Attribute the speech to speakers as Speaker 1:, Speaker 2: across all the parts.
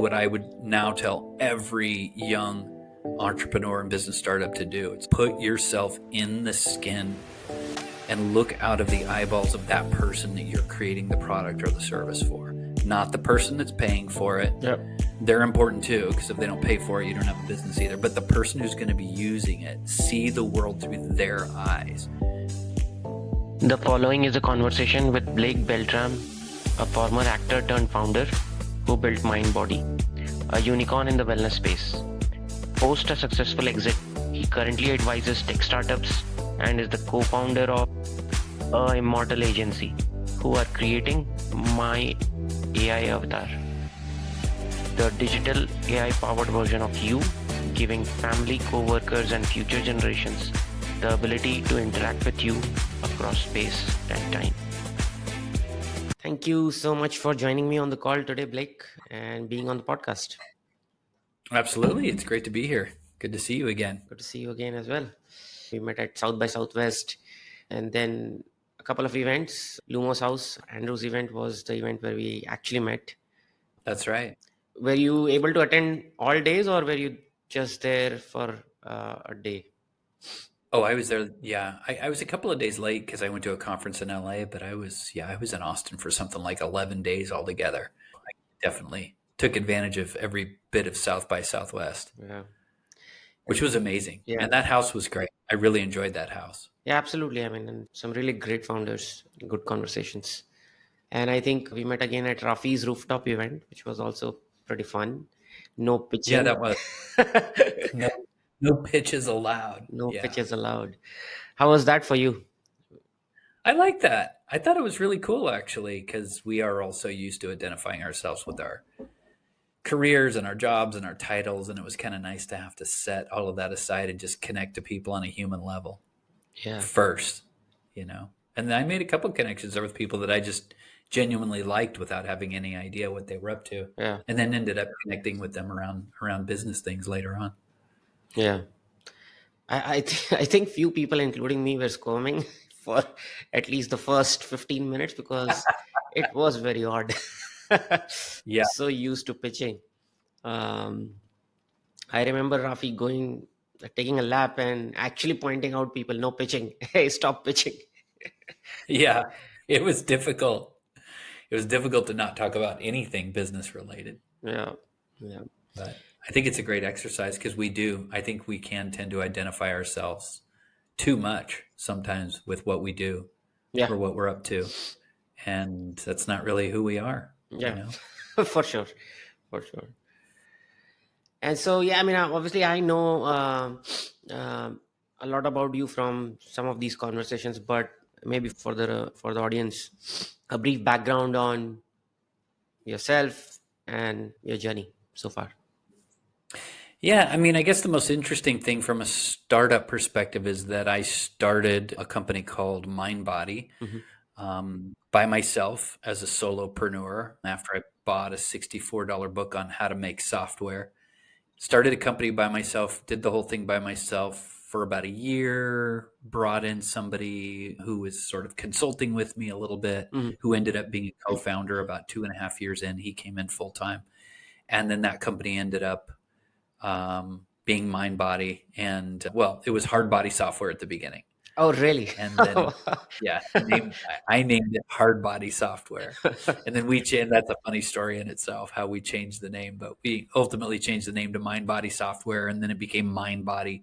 Speaker 1: What I would now tell every young entrepreneur and business startup to do is put yourself in the skin and look out of the eyeballs of that person that you're creating the product or the service for, not the person that's paying for it.
Speaker 2: Yep.
Speaker 1: They're important too, because if they don't pay for it, you don't have a business either. But the person who's going to be using it, see the world through their eyes.
Speaker 2: The following is a conversation with Blake Beltram, a former actor turned founder who built MindBody, a unicorn in the wellness space. Post a successful exit, he currently advises tech startups and is the co-founder of AImmortal agency, who are creating MyAivatar, the digital AI-powered version of you, giving family, co-workers, and future generations the ability to interact with you across space and time. Thank you so much for joining me on the call today, Blake, and being on the podcast.
Speaker 1: Absolutely. It's great to be here. Good to see you again.
Speaker 2: Good to see you again as well. We met at South by Southwest and then a couple of events. Lumos House, Andrew's event was the event where we actually met.
Speaker 1: That's right.
Speaker 2: Were you able to attend all days or were you just there for a day?
Speaker 1: Oh, I was there. Yeah. I was a couple of days late because I went to a conference in LA, but I was in Austin for something like 11 days altogether. I definitely took advantage of every bit of South by Southwest, which was amazing.
Speaker 2: Yeah.
Speaker 1: And that house was great. I really enjoyed that house.
Speaker 2: Yeah, absolutely. I mean, and some really great founders, good conversations. And I think we met again at Rafi's rooftop event, which was also pretty fun. No pitching.
Speaker 1: Yeah, that was. No pitches allowed.
Speaker 2: No pitches allowed. How was that for you?
Speaker 1: I like that. I thought it was really cool, actually, because we are also used to identifying ourselves with our careers and our jobs and our titles. And it was kind of nice to have to set all of that aside and just connect to people on a human level first, And then I made a couple of connections there with people that I just genuinely liked without having any idea what they were up to.
Speaker 2: Yeah.
Speaker 1: And then ended up connecting with them around business things later on.
Speaker 2: Yeah. I think few people, including me, were squirming for at least the first 15 minutes because it was very odd.
Speaker 1: Yeah.
Speaker 2: So used to pitching. I remember Rafi taking a lap and actually pointing out people, no pitching. Hey, stop pitching.
Speaker 1: Yeah, it was difficult. It was difficult to not talk about anything business related.
Speaker 2: Yeah.
Speaker 1: But I think it's a great exercise because I think we can tend to identify ourselves too much sometimes with what we do or what we're up to. And that's not really who we are.
Speaker 2: Yeah, for sure. And so, I mean, obviously I know a lot about you from some of these conversations, but maybe for the audience, a brief background on yourself and your journey so far.
Speaker 1: Yeah, I mean, I guess the most interesting thing from a startup perspective is that I started a company called MindBody by myself as a solopreneur after I bought a $64 book on how to make software. Started a company by myself, did the whole thing by myself for about a year, brought in somebody who was sort of consulting with me a little bit, who ended up being a co-founder about 2.5 years in. He came in full time. And then that company ended up being MindBody, and it was hard body software at the beginning.
Speaker 2: Oh, really?
Speaker 1: And then I named it Hard Body Software. And then that's a funny story in itself, how we changed the name, but we ultimately changed the name to MindBody Software, and then it became MindBody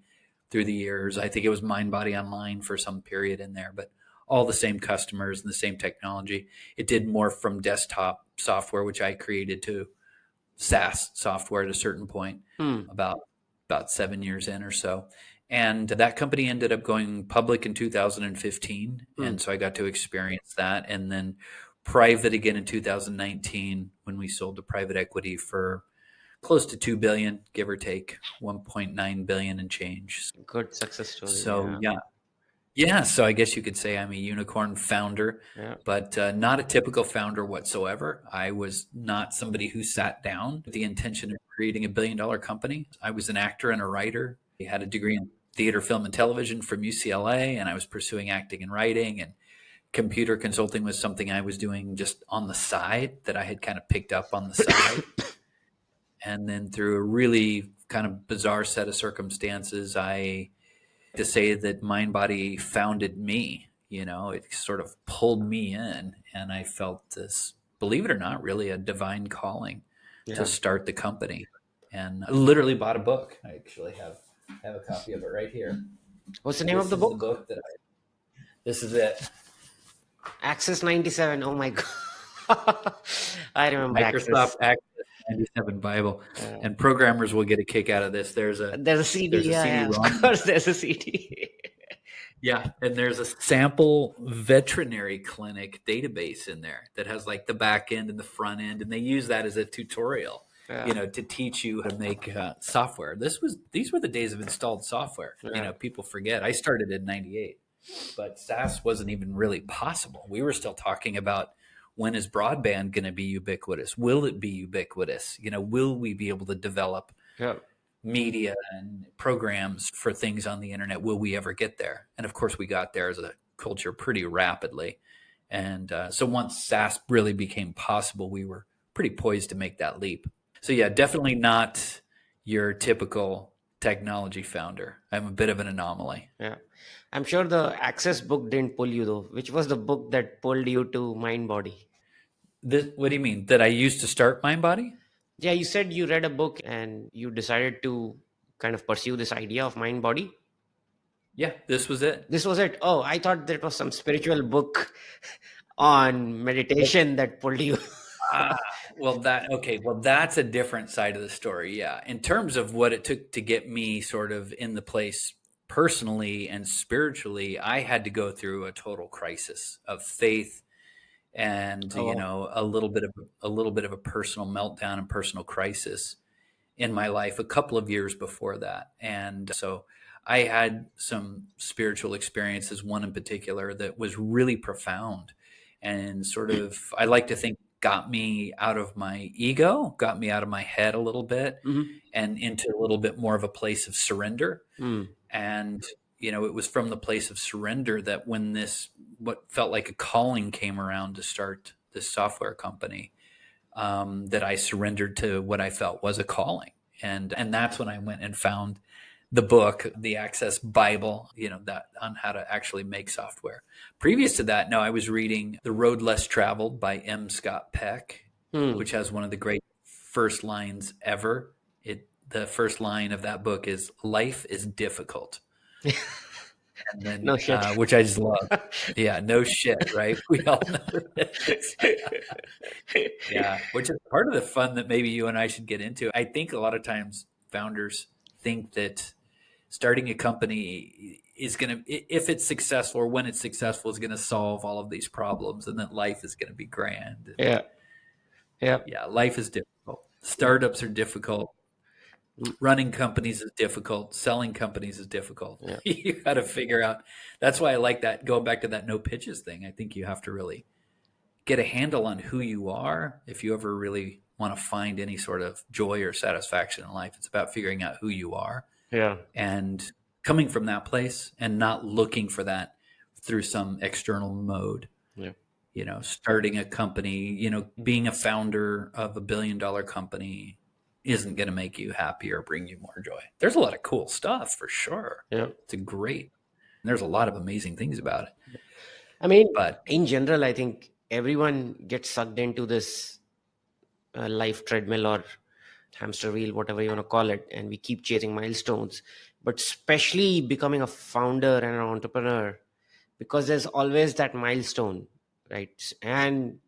Speaker 1: through the years. I think it was MindBody Online for some period in there, but all the same customers and the same technology. It did more from desktop software, which I created, to SaaS software at a certain point, about 7 years in or so. And that company ended up going public in 2015. And so I got to experience that. And then private again in 2019, when we sold to private equity for close to $2 billion, give or take $1.9 billion and change.
Speaker 2: Good success story.
Speaker 1: So yeah. So I guess you could say I'm a unicorn founder, but not a typical founder whatsoever. I was not somebody who sat down with the intention of creating a $1 billion company. I was an actor and a writer. I had a degree in theater, film, and television from UCLA, and I was pursuing acting and writing, and computer consulting was something I was doing just on the side that I had kind of picked up on the side. And then through a really kind of bizarre set of circumstances, I to say that MindBody founded me. It sort of pulled me in, and I felt this, believe it or not, really a divine calling to
Speaker 2: Yeah.
Speaker 1: start the company. And I literally bought a book. I actually have a copy of it right here.
Speaker 2: What's the name of
Speaker 1: This
Speaker 2: the
Speaker 1: is the
Speaker 2: book?
Speaker 1: book this is it.
Speaker 2: Access 97. Oh my God. I remember
Speaker 1: Microsoft
Speaker 2: Access.
Speaker 1: Access 97 Bible.
Speaker 2: Uh,
Speaker 1: And programmers will get a kick out of this.
Speaker 2: there's a CD.
Speaker 1: There's a
Speaker 2: Yeah, yeah, of
Speaker 1: CD-ROM.
Speaker 2: course, there's a CD.
Speaker 1: Yeah, and there's a sample veterinary clinic database in there that has like the back end and the front end, and they use that as a tutorial,
Speaker 2: Yeah.
Speaker 1: to teach you how to make software. These were the days of installed software.
Speaker 2: Yeah.
Speaker 1: People forget. I started in '98, but SaaS wasn't even really possible. We were still talking about, when is broadband going to be ubiquitous? Will it be ubiquitous? Will we be able to develop
Speaker 2: Yeah.
Speaker 1: media and programs for things on the internet? Will we ever get there? And of course, we got there as a culture pretty rapidly. And so once SaaS really became possible, we were pretty poised to make that leap. So yeah, definitely not your typical technology founder. I'm a bit of an anomaly.
Speaker 2: Yeah. I'm sure the Access book didn't pull you though. Which was the book that pulled you to MindBody?
Speaker 1: What do you mean? That I used to start MindBody?
Speaker 2: Yeah, you said you read a book and you decided to kind of pursue this idea of MindBody.
Speaker 1: Yeah, this was it.
Speaker 2: This was it. Oh, I thought that was some spiritual book on meditation that pulled you.
Speaker 1: Well, that's a different side of the story. Yeah. In terms of what it took to get me sort of in the place personally and spiritually, I had to go through a total crisis of faith and,
Speaker 2: Oh,
Speaker 1: a little bit of a personal meltdown and personal crisis in my life a couple of years before that. And so I had some spiritual experiences, one in particular that was really profound and sort of, I like to think, got me out of my ego, got me out of my head a little bit
Speaker 2: mm-hmm.
Speaker 1: and into a little bit more of a place of surrender.
Speaker 2: Mm.
Speaker 1: And, it was from the place of surrender that when what felt like a calling came around to start this software company, that I surrendered to what I felt was a calling. And that's when I went and found the book, the Access Bible, that on how to actually make software. Previous to that, no, I was reading The Road Less Traveled by M. Scott Peck,
Speaker 2: Mm.
Speaker 1: which has one of the great first lines ever. The first line of that book is, "Life is difficult." And then,
Speaker 2: No shit.
Speaker 1: which I just love. Yeah, no shit, right? We all know this. Yeah, which is part of the fun that maybe you and I should get into. I think a lot of times founders think that starting a company is going to, if it's successful or when it's successful, is going to solve all of these problems, and that life is going to be grand.
Speaker 2: Yeah. Yeah.
Speaker 1: Yeah, life is difficult. Startups are difficult. Running companies is difficult. Selling companies is difficult.
Speaker 2: Yeah.
Speaker 1: You got to figure out. That's why I like that. Going back to that no pitches thing, I think you have to really get a handle on who you are. If you ever really want to find any sort of joy or satisfaction in life, it's about figuring out who you are.
Speaker 2: Yeah.
Speaker 1: And coming from that place and not looking for that through some external mode.
Speaker 2: Yeah.
Speaker 1: Starting a company, being a founder of $1 billion company isn't going to make you happy or bring you more joy. There's a lot of cool stuff for sure.
Speaker 2: Yeah.
Speaker 1: There's a lot of amazing things about it.
Speaker 2: I mean,
Speaker 1: But
Speaker 2: in general, I think everyone gets sucked into this life treadmill or hamster wheel, whatever you want to call it, and we keep chasing milestones. But especially becoming a founder and an entrepreneur, because there's always that milestone, right? And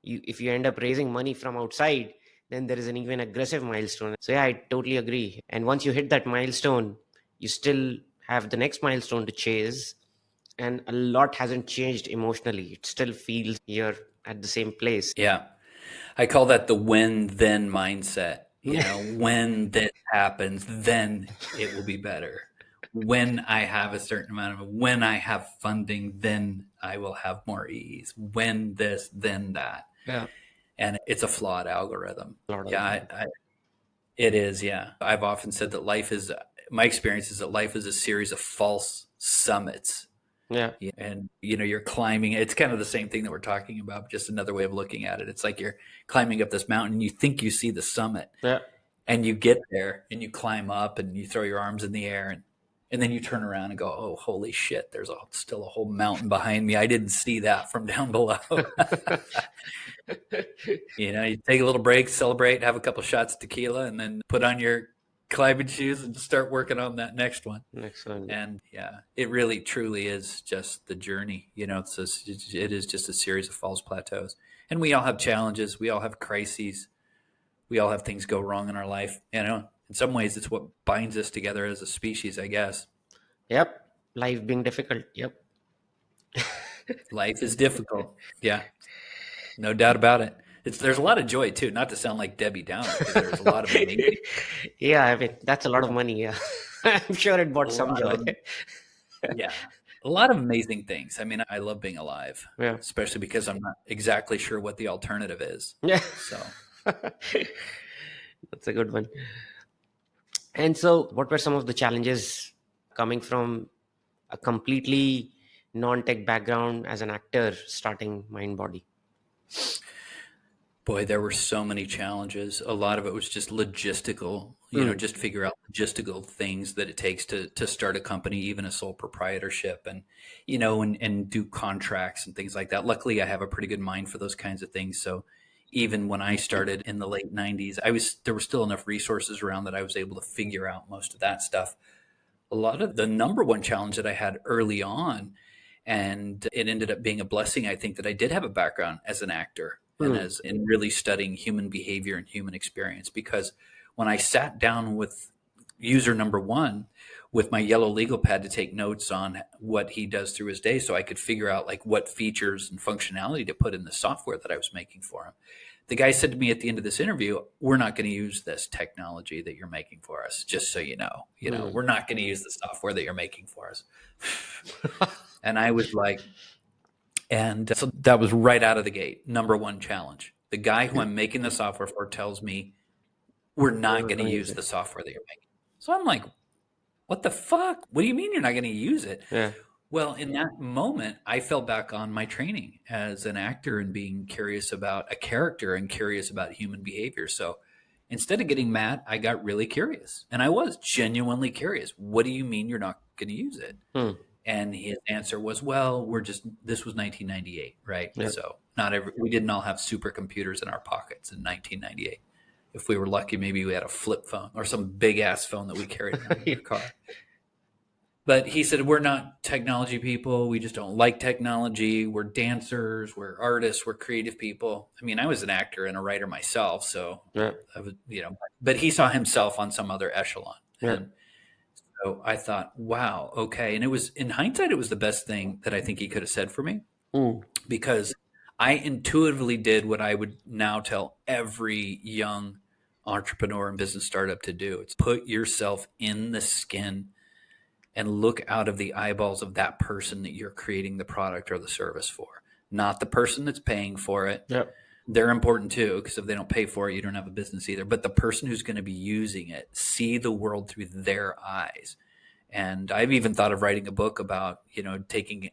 Speaker 2: if you end up raising money from outside, then there is an even aggressive milestone. So yeah, I totally agree. And once you hit that milestone, you still have the next milestone to chase, and a lot hasn't changed emotionally. It still feels you're at the same place.
Speaker 1: yeah, I call that the when then mindset. When this happens, then it will be better. When I have a certain amount when I have funding, then I will have more ease. When this, then that.
Speaker 2: Yeah.
Speaker 1: And it's a flawed algorithm.
Speaker 2: Yeah.
Speaker 1: It is. Yeah. I've often said that my experience is that life is a series of false summits.
Speaker 2: Yeah.
Speaker 1: And, you're climbing. It's kind of the same thing that we're talking about, just another way of looking at it. It's like you're climbing up this mountain and you think you see the summit.
Speaker 2: Yeah.
Speaker 1: And you get there and you climb up and you throw your arms in the air and then you turn around and go, oh, holy shit, there's still a whole mountain behind me. I didn't see that from down below. You know, you take a little break, celebrate, have a couple shots of tequila, and then put on your climbing shoes and start working on that next one.
Speaker 2: Next one.
Speaker 1: And yeah, it really truly is just the journey. You know, it is just a series of false plateaus. And we all have challenges. We all have crises. We all have things go wrong in our life. You know, in some ways, it's what binds us together as a species, I guess.
Speaker 2: Yep. Life being difficult. Yep.
Speaker 1: Life is difficult. Yeah, no doubt about it. There's a lot of joy too. Not to sound like Debbie Downer, because there's a lot of amazing.
Speaker 2: Yeah, I mean, that's a lot of money. Yeah. I'm sure it brought some joy.
Speaker 1: Yeah, a lot of amazing things. I mean, I love being alive,
Speaker 2: Yeah.
Speaker 1: especially because I'm not exactly sure what the alternative is.
Speaker 2: Yeah.
Speaker 1: So
Speaker 2: That's a good one. And so, what were some of the challenges coming from a completely non-tech background as an actor starting MindBody?
Speaker 1: boy, there were so many challenges. A lot of it was just logistical, you know, just figure out logistical things that it takes to start a company, even a sole proprietorship, and, you know, and do contracts and things like that. Luckily, I have a pretty good mind for those kinds of things. So even when I started in the late 90s, there were still enough resources around that I was able to figure out most of that stuff. A lot of the number one challenge that I had early on, and it ended up being a blessing, I think, that I did have a background as an actor and as in really studying human behavior and human experience. Because when I sat down with user number one with my yellow legal pad to take notes on what he does through his day, so I could figure out like what features and functionality to put in the software that I was making for him, the guy said to me at the end of this interview, we're not going to use this technology that you're making for us, just so you know. We're not going to use the software that you're making for us. And I was like, and so that was right out of the gate. Number one challenge. The guy who I'm making the software for tells me we're not going to use the software that you're making. So I'm like, what the fuck? What do you mean you're not going to use it?
Speaker 2: Yeah.
Speaker 1: Well, in that moment, I fell back on my training as an actor and being curious about a character and curious about human behavior. So instead of getting mad, I got really curious. And I was genuinely curious. What do you mean you're not going to use it? And his answer was, well, this was 1998, right?
Speaker 2: Yeah.
Speaker 1: So we didn't all have supercomputers in our pockets in 1998. If we were lucky, maybe we had a flip phone or some big ass phone that we carried around in our car. But he said, we're not technology people. We just don't like technology. We're dancers. We're artists. We're creative people. I mean, I was an actor and a writer myself. So,
Speaker 2: Yeah.
Speaker 1: I was, but he saw himself on some other echelon.
Speaker 2: Yeah.
Speaker 1: And so I thought, wow, okay. And in hindsight, it was the best thing that I think he could have said for me, because I intuitively did what I would now tell every young entrepreneur and business startup to do. It's put yourself in the skin and look out of the eyeballs of that person that you're creating the product or the service for, not the person that's paying for it.
Speaker 2: Yep.
Speaker 1: They're important too, because if they don't pay for it, you don't have a business either. But the person who's going to be using it, see the world through their eyes. And I've even thought of writing a book about, taking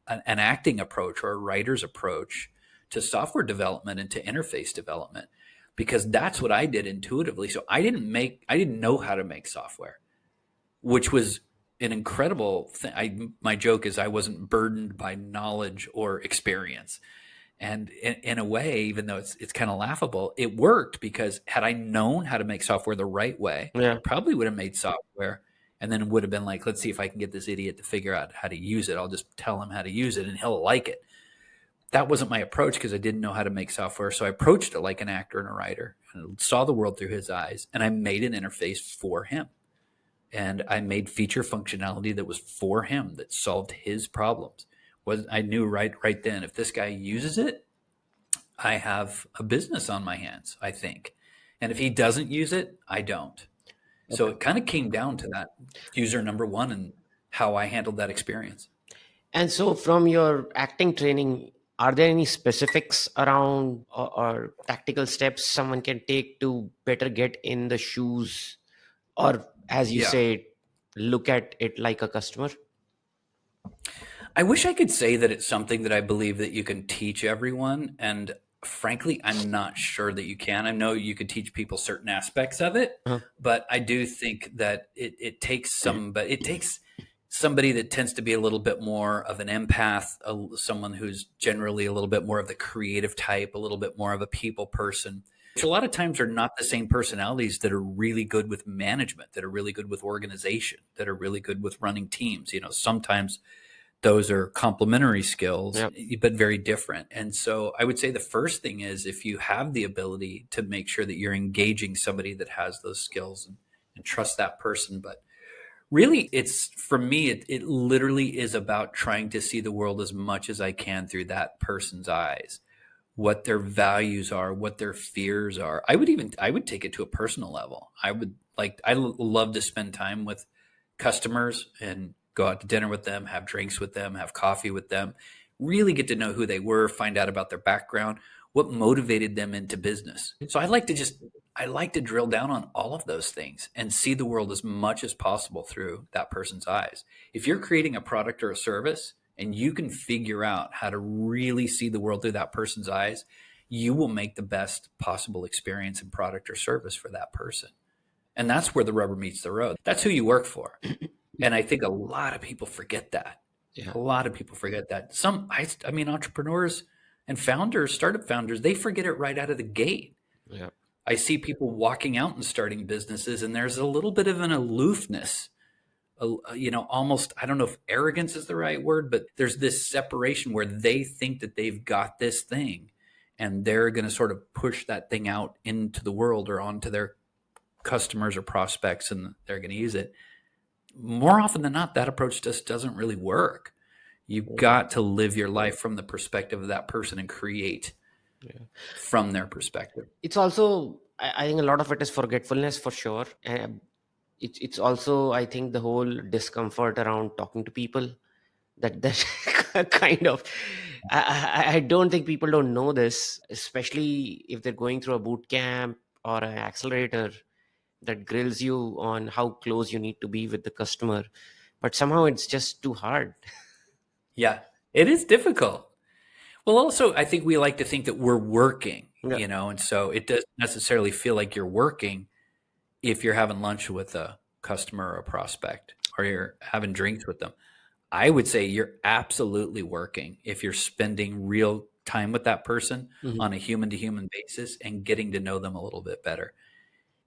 Speaker 1: an acting approach or a writer's approach to software development and to interface development, because that's what I did intuitively. So I didn't know how to make software, which was an incredible thing. My joke is I wasn't burdened by knowledge or experience. And in a way, even though it's kind of laughable, it worked, because had I known how to make software the right way, I probably would have made software and then would have been like, let's see if I can get this idiot to figure out how to use it. I'll just tell him how to use it and he'll like it. That wasn't my approach, because I didn't know how to make software. So I approached it like an actor and a writer and saw the world through his eyes. And I made an interface for him. And I made feature functionality that was for him, that solved his problems. I knew right then, if this guy uses it, I have a business on my hands, I think. And if he doesn't use it, I don't. Okay. So it kind of came down to that user number one and how I handled that experience.
Speaker 2: And so from your acting training, are there any specifics around or tactical steps someone can take to better get in the shoes, or as you say, look at it like a customer?
Speaker 1: I wish I could say that it's something that I believe that you can teach everyone. And Frankly, I'm not sure that you can. I know you could teach people certain aspects of it,
Speaker 2: Uh-huh.
Speaker 1: but I do think that it takes somebody that tends to be a little bit more of an empath, someone who's generally a little bit more of the creative type, a little bit more of a people person, which a lot of times are not the same personalities that are really good with management, that are really good with organization, that are really good with running teams. Sometimes those are complementary skills,
Speaker 2: Yep.
Speaker 1: but very different. And so I would say the first thing is, if you have the ability to make sure that you're engaging somebody that has those skills, and trust that person. But really, for me, it literally is about trying to see the world as much as I can through that person's eyes, what their values are, what their fears are. I would take it to a personal level. I love to spend time with customers and go out to dinner with them, have drinks with them, have coffee with them, really get to know who they were, find out about their background, what motivated them into business. So I like to drill down on all of those things and see the world as much as possible through that person's eyes. If you're creating a product or a service and you can figure out how to really see the world through that person's eyes, you will make the best possible experience in product or service for that person. And that's where the rubber meets the road. That's who you work for. And I think a lot of people forget that.
Speaker 2: Yeah.
Speaker 1: A lot of people forget that. Entrepreneurs and founders, startup founders, they forget it right out of the gate.
Speaker 2: Yeah.
Speaker 1: I see people walking out and starting businesses, and there's a little bit of an aloofness, almost, I don't know if arrogance is the right word, but there's this separation where they think that they've got this thing and they're going to sort of push that thing out into the world or onto their customers or prospects, and they're going to use it. More often than not, that approach just doesn't really work. You've got to live your life from the perspective of that person and create from their perspective.
Speaker 2: It's also, I think a lot of it is forgetfulness for sure. It's also, I think, the whole discomfort around talking to people, that kind of, I don't think people don't know this, especially if they're going through a boot camp or an accelerator that grills you on how close you need to be with the customer, but somehow it's just too hard.
Speaker 1: Yeah, it is difficult. Well, also, I think we like to think that we're working,
Speaker 2: Yeah.
Speaker 1: and so it doesn't necessarily feel like you're working if you're having lunch with a customer or a prospect, or you're having drinks with them. I would say you're absolutely working if you're spending real time with that person on a human-to-human basis and getting to know them a little bit better.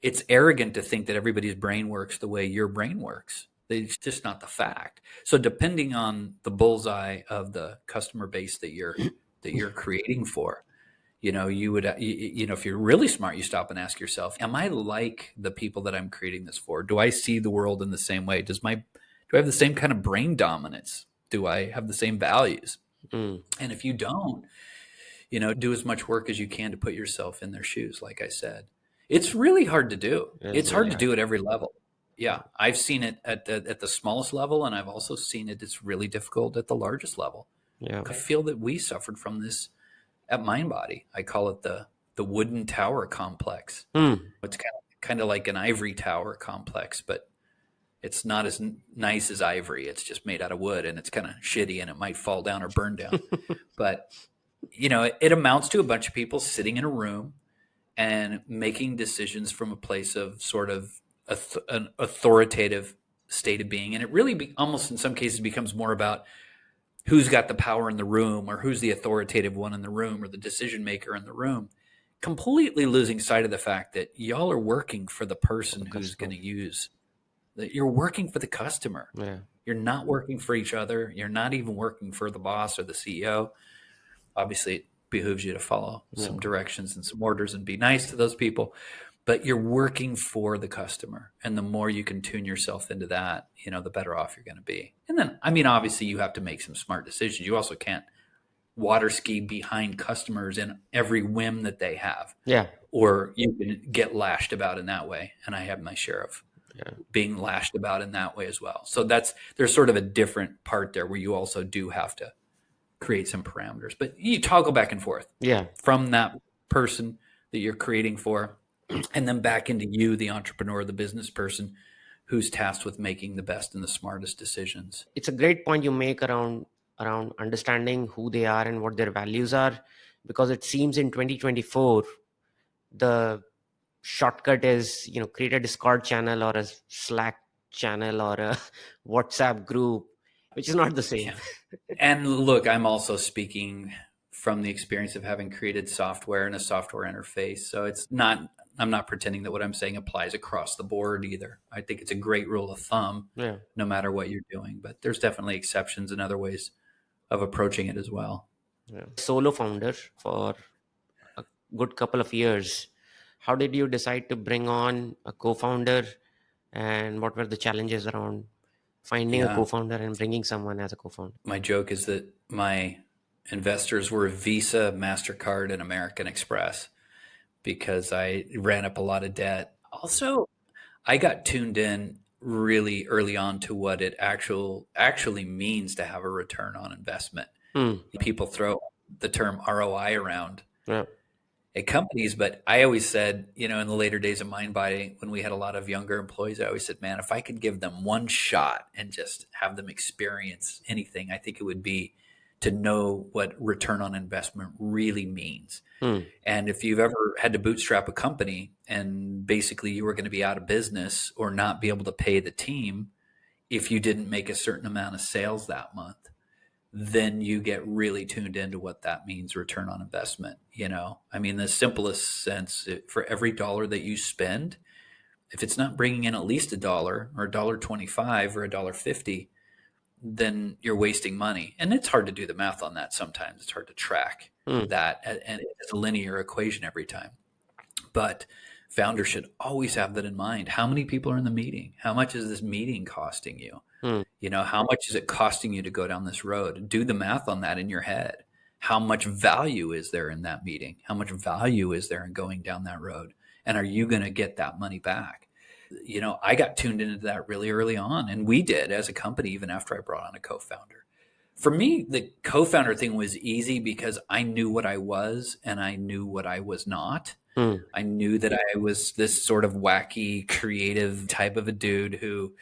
Speaker 1: It's arrogant to think that everybody's brain works the way your brain works. It's just not the fact. So depending on the bullseye of the customer base that you're creating for, you would, if you're really smart, you stop and ask yourself, am I like the people that I'm creating this for? Do I see the world in the same way? Do I have the same kind of brain dominance? Do I have the same values? And if you don't, do as much work as you can to put yourself in their shoes. Like I said, it's really hard to do. It's hard to do at every level. Yeah. I've seen it at the smallest level, and I've also seen it's really difficult at the largest level.
Speaker 2: Yeah.
Speaker 1: I feel that we suffered from this at MindBody. I call it the wooden tower complex. It's kind of like an ivory tower complex, but it's not as nice as ivory. It's just made out of wood, and it's kind of shitty, and it might fall down or burn down. But it amounts to a bunch of people sitting in a room and making decisions from a place of sort of an authoritative state of being. And it really almost in some cases becomes more about who's got the power in the room, or who's the authoritative one in the room, or the decision maker in the room, completely losing sight of the fact that y'all are working for the person who's going to use that. You're working for the customer.
Speaker 2: Yeah.
Speaker 1: You're not working for each other. You're not even working for the boss or the CEO. Obviously, it behooves you to follow some directions and some orders and be nice to those people, but you're working for the customer. And the more you can tune yourself into that, the better off you're going to be. And then, obviously you have to make some smart decisions. You also can't water ski behind customers in every whim that they have.
Speaker 2: Yeah.
Speaker 1: Or you can get lashed about in that way. And I have my share of being lashed about in that way as well. So there's sort of a different part there where you also do have to create some parameters, but you toggle back and forth from that person that you're creating for, and then back into you, the entrepreneur, the business person who's tasked with making the best and the smartest decisions.
Speaker 2: It's a great point you make around understanding who they are and what their values are, Because it seems in 2024, the shortcut is, create a Discord channel or a Slack channel or a WhatsApp group, which is not the same.
Speaker 1: Yeah. And look, I'm also speaking from the experience of having created software and a software interface. So I'm not pretending that what I'm saying applies across the board either. I think it's a great rule of thumb,
Speaker 2: Yeah.
Speaker 1: no matter what you're doing. But there's definitely exceptions and other ways of approaching it as well.
Speaker 2: Yeah. Solo founder for a good couple of years. How did you decide to bring on a co-founder, and what were the challenges around finding a
Speaker 1: Yeah.
Speaker 2: co-founder and bringing someone as a co-founder?
Speaker 1: My joke is that my investors were Visa, MasterCard, and American Express because I ran up a lot of debt. Also, I got tuned in really early on to what it actually means to have a return on investment. People throw the term ROI around
Speaker 2: Yeah.
Speaker 1: at companies, but I always said, in the later days of MindBody, when we had a lot of younger employees, I always said, man, if I could give them one shot and just have them experience anything, I think it would be to know what return on investment really means. And if you've ever had to bootstrap a company and basically you were going to be out of business or not be able to pay the team if you didn't make a certain amount of sales that month, then you get really tuned into what that means, return on investment. I mean, the simplest sense, for every dollar that you spend, if it's not bringing in at least $1 or $1.25 or $1.50, then you're wasting money. And it's hard to do the math on that sometimes. It's hard to track that, and it's a linear equation every time. But founders should always have that in mind. How many people are in the meeting? How much is this meeting costing you? How much is it costing you to go down this road? Do the math on that in your head. How much value is there in that meeting? How much value is there in going down that road? And are you going to get that money back? I got tuned into that really early on, and we did as a company, even after I brought on a co-founder. For me, the co-founder thing was easy because I knew what I was and I knew what I was not. I knew that I was this sort of wacky, creative type of a dude who,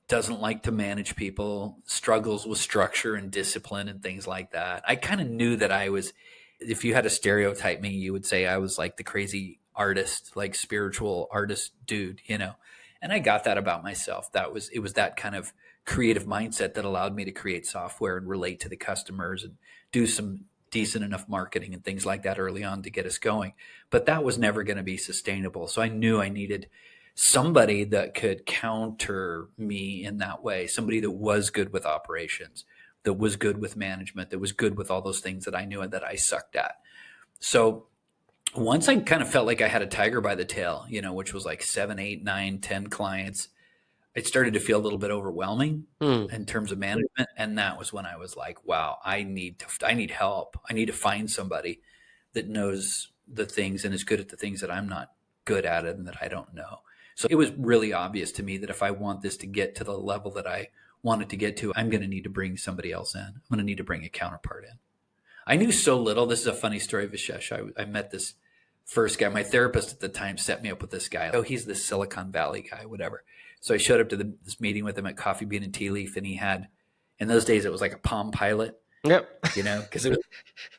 Speaker 1: doesn't like to manage people, struggles with structure and discipline and things like that. I kind of knew that I was, if you had to stereotype me, you would say I was like the crazy artist, like spiritual artist dude, and I got that about myself. It was that kind of creative mindset that allowed me to create software and relate to the customers and do some decent enough marketing and things like that early on to get us going. But that was never going to be sustainable. So I knew I needed somebody that could counter me in that way, somebody that was good with operations, that was good with management, that was good with all those things that I knew and that I sucked at. So once I kind of felt like I had a tiger by the tail, which was like 7, 8, 9, 10 clients, it started to feel a little bit overwhelming in terms of management. And that was when I was like, wow, I need help. I need to find somebody that knows the things and is good at the things that I'm not good at and that I don't know. So it was really obvious to me that if I want this to get to the level that I want it to get to, I'm going to need to bring somebody else in. I'm going to need to bring a counterpart in. I knew so little. This is a funny story, Vishesh. I met this first guy. My therapist at the time set me up with this guy. Oh, he's the Silicon Valley guy, whatever. So I showed up to this meeting with him at Coffee Bean and Tea Leaf, and he had, in those days, it was like a Palm Pilot.
Speaker 2: Yep.
Speaker 1: Because it was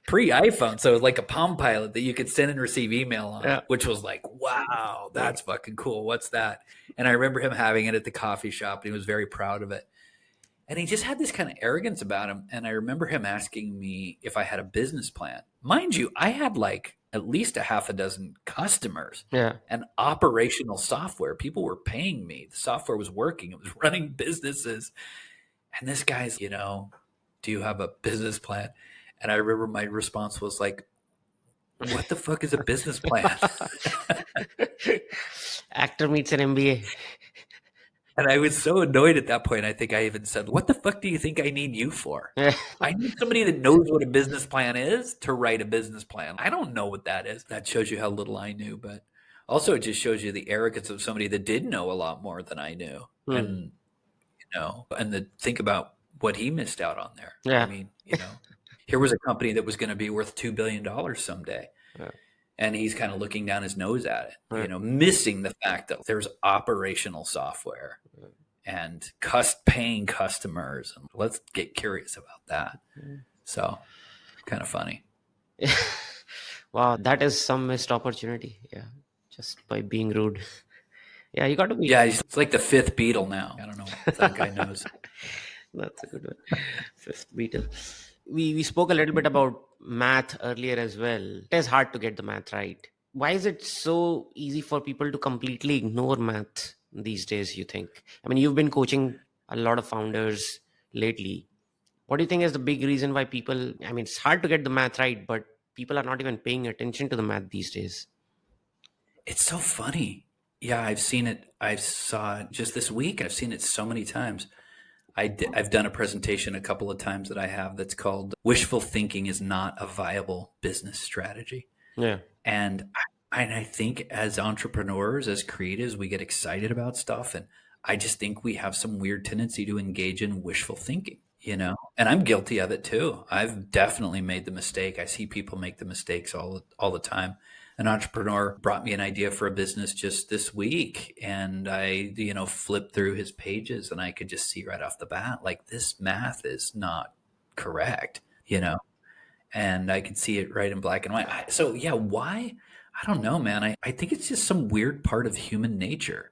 Speaker 1: pre-iPhone. So it was like a Palm Pilot that you could send and receive email on, which was like, wow, that's fucking cool. What's that? And I remember him having it at the coffee shop, and he was very proud of it. And he just had this kind of arrogance about him. And I remember him asking me if I had a business plan. Mind you, I had like at least a half a dozen customers and operational software. People were paying me. The software was working. It was running businesses. And this guy's, do you have a business plan? And I remember my response was like, what the fuck is a business plan?
Speaker 2: Actor meets an MBA.
Speaker 1: And I was so annoyed at that point. I think I even said, what the fuck do you think I need you for? I need somebody that knows what a business plan is to write a business plan. I don't know what that is. That shows you how little I knew. But also it just shows you the arrogance of somebody that did know a lot more than I knew. And, think about what he missed out on there. I mean, here was a company that was going to be worth $2 billion someday. And he's kind of looking down his nose at it, missing the fact that there's operational software and paying customers. And let's get curious about that. So kind of funny.
Speaker 2: Wow, that is some missed opportunity. Yeah, just by being rude. Yeah, you got to be.
Speaker 1: Yeah, it's like the fifth Beatle now. I don't know if that guy knows.
Speaker 2: That's a good one. Fifth Beatle. We spoke a little bit about math earlier as well. It is hard to get the math right. Why is it so easy for people to completely ignore math these days, you think? I mean, you've been coaching a lot of founders lately. What do you think is the big reason why people, I mean, it's hard to get the math right, but people are not even paying attention to the math these days?
Speaker 1: It's so funny. Yeah, I've seen it. I saw it just this week. I've seen it so many times. I've done a presentation a couple of times that I have that's called Wishful Thinking is Not a Viable Business Strategy.
Speaker 2: Yeah.
Speaker 1: And I think as entrepreneurs, as creatives, we get excited about stuff. And I just think we have some weird tendency to engage in wishful thinking, and I'm guilty of it too. I've definitely made the mistake. I see people make the mistakes all the time. An entrepreneur brought me an idea for a business just this week, and I, flipped through his pages, and I could just see right off the bat, like, this math is not correct, and I could see it right in black and white. So yeah, why? I don't know, man. I think it's just some weird part of human nature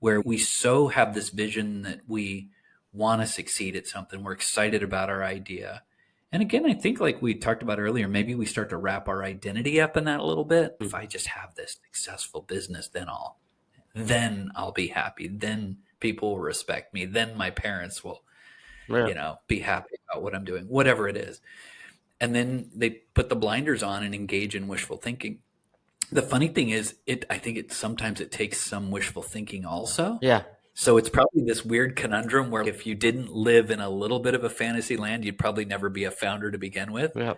Speaker 1: where we so have this vision that we want to succeed at something. We're excited about our idea. And again, I think like we talked about earlier, maybe we start to wrap our identity up in that a little bit. If I just have this successful business, then I'll be happy. Then people will respect me. Then my parents will,
Speaker 2: Yeah.
Speaker 1: be happy about what I'm doing, whatever it is. And then they put the blinders on and engage in wishful thinking. The funny thing is, I think sometimes it takes some wishful thinking also.
Speaker 2: Yeah.
Speaker 1: So it's probably this weird conundrum where if you didn't live in a little bit of a fantasy land, you'd probably never be a founder to begin with.
Speaker 2: Yeah.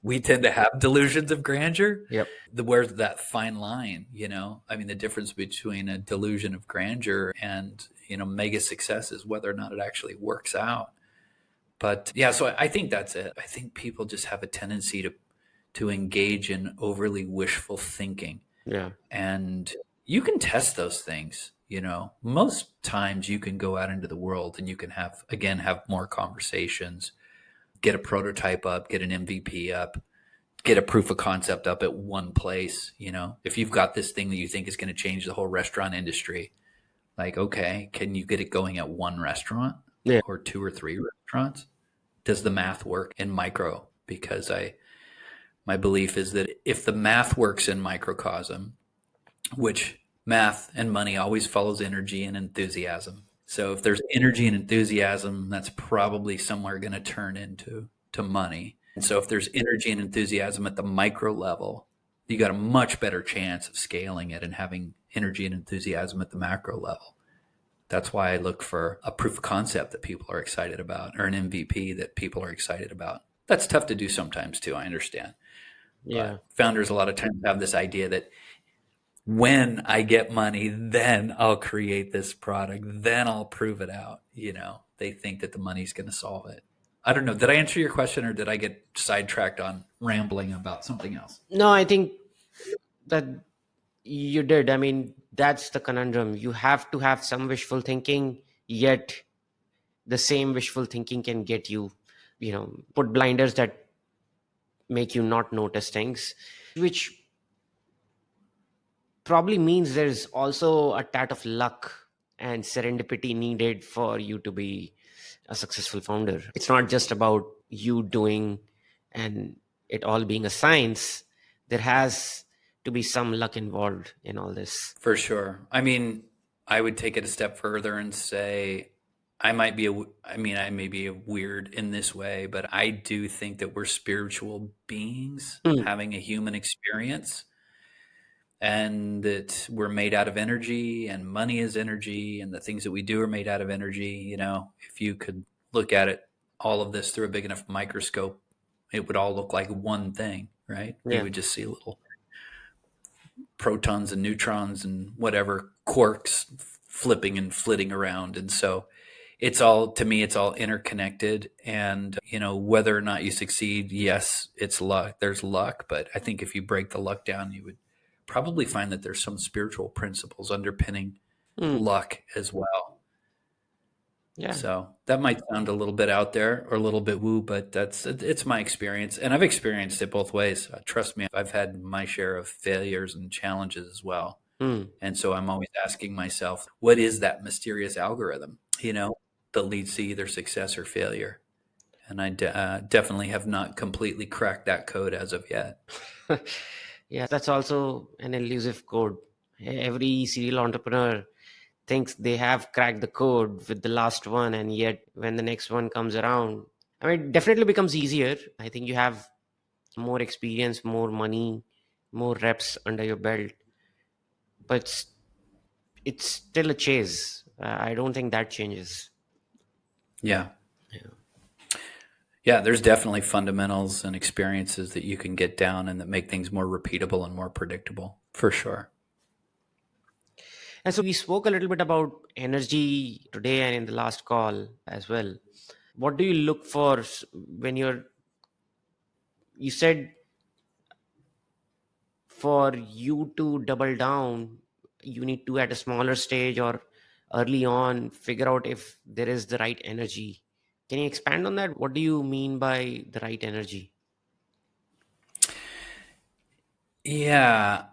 Speaker 1: We tend to have delusions of grandeur.
Speaker 2: Yep.
Speaker 1: Where's that fine line, I mean, the difference between a delusion of grandeur and, mega success is whether or not it actually works out. But yeah, so I think that's it. I think people just have a tendency to engage in overly wishful thinking.
Speaker 2: Yeah.
Speaker 1: And you can test those things, most times you can go out into the world and you can have more conversations, get a prototype up, get an MVP up, get a proof of concept up at one place. If you've got this thing that you think is going to change the whole restaurant industry, like, okay, can you get it going at one restaurant or two or three restaurants? Does the math work in micro? Because my belief is that if the math works in microcosm, which math and money always follows energy and enthusiasm. So if there's energy and enthusiasm, that's probably somewhere going to turn into money. And so if there's energy and enthusiasm at the micro level, you got a much better chance of scaling it and having energy and enthusiasm at the macro level. That's why I look for a proof of concept that people are excited about, or an MVP that people are excited about. That's tough to do sometimes too, I understand.
Speaker 2: Yeah.
Speaker 1: But founders a lot of times have this idea that when I get money, then I'll create this product, then I'll prove it out. They think that the money's going to solve it. I don't know. Did I answer your question, or did I get sidetracked on rambling about something else?
Speaker 2: No, I think that you did. I mean, that's the conundrum. You have to have some wishful thinking, yet the same wishful thinking can get you, put blinders that make you not notice things, which probably means there's also a tad of luck and serendipity needed for you to be a successful founder. It's not just about you doing and it all being a science. There has to be some luck involved in all this.
Speaker 1: For sure. I mean, I would take it a step further and say I may be weird in this way, but I do think that we're spiritual beings having a human experience, and that we're made out of energy, and money is energy, and the things that we do are made out of energy. If you could look at it, all of this through a big enough microscope, it would all look like one thing, right?
Speaker 2: Yeah.
Speaker 1: You would just see little protons and neutrons and whatever quarks flipping and flitting around. And so to me, it's all interconnected. And, whether or not you succeed, yes, it's luck. There's luck. But I think if you break the luck down, you would probably find that there's some spiritual principles underpinning luck as well.
Speaker 2: Yeah.
Speaker 1: So that might sound a little bit out there or a little bit woo, but it's my experience, and I've experienced it both ways. Trust me, I've had my share of failures and challenges as well.
Speaker 2: Hmm.
Speaker 1: And so I'm always asking myself, what is that mysterious algorithm, that leads to either success or failure? And I definitely have not completely cracked that code as of yet.
Speaker 2: Yeah, that's also an elusive code. Every serial entrepreneur thinks they have cracked the code with the last one, and yet when the next one comes around, I mean, it definitely becomes easier. I think you have more experience, more money, more reps under your belt, but it's still a chase. I don't think that changes.
Speaker 1: Yeah.
Speaker 2: Yeah.
Speaker 1: Yeah, there's definitely fundamentals and experiences that you can get down and that make things more repeatable and more predictable, for sure.
Speaker 2: And so we spoke a little bit about energy today and in the last call as well. What do you look for when you said for you to double down, you need to at a smaller stage or early on figure out if there is the right energy. Can you expand on that? What do you mean by the right energy?
Speaker 1: Yeah,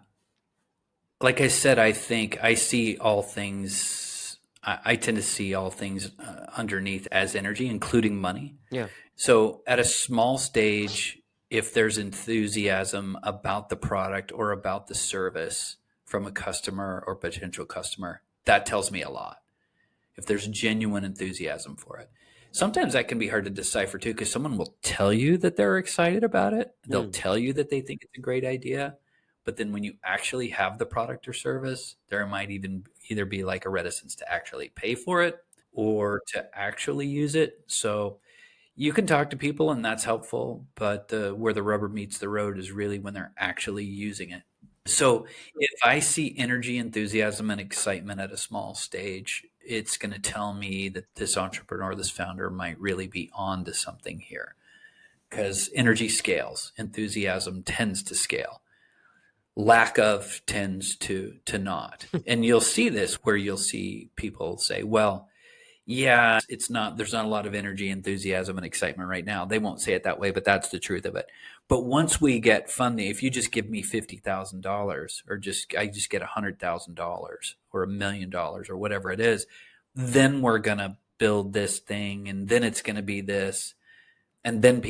Speaker 1: like I said, I think I see all things. I tend to see all things underneath as energy, including money.
Speaker 2: Yeah.
Speaker 1: So at a small stage, if there's enthusiasm about the product or about the service from a customer or potential customer, that tells me a lot. If there's genuine enthusiasm for it. Sometimes that can be hard to decipher too, because someone will tell you that they're excited about it. They'll
Speaker 2: Hmm.
Speaker 1: tell you that they think it's a great idea. But then when you actually have the product or service, there might even either be like a reticence to actually pay for it or to actually use it. So you can talk to people and that's helpful, but where the rubber meets the road is really when they're actually using it. So if I see energy, enthusiasm, and excitement at a small stage, it's going to tell me that this entrepreneur, this founder might really be on to something here because energy scales, enthusiasm tends to scale. Lack of tends to not. And you'll see this where you'll see people say, well, yeah, it's not, there's not a lot of energy, enthusiasm, and excitement right now. They won't say it that way, but that's the truth of it. But once we get funding, if you just give me $50,000 or I just get $100,000 or $1 million or whatever it is, then we're going to build this thing and then it's going to be this. And then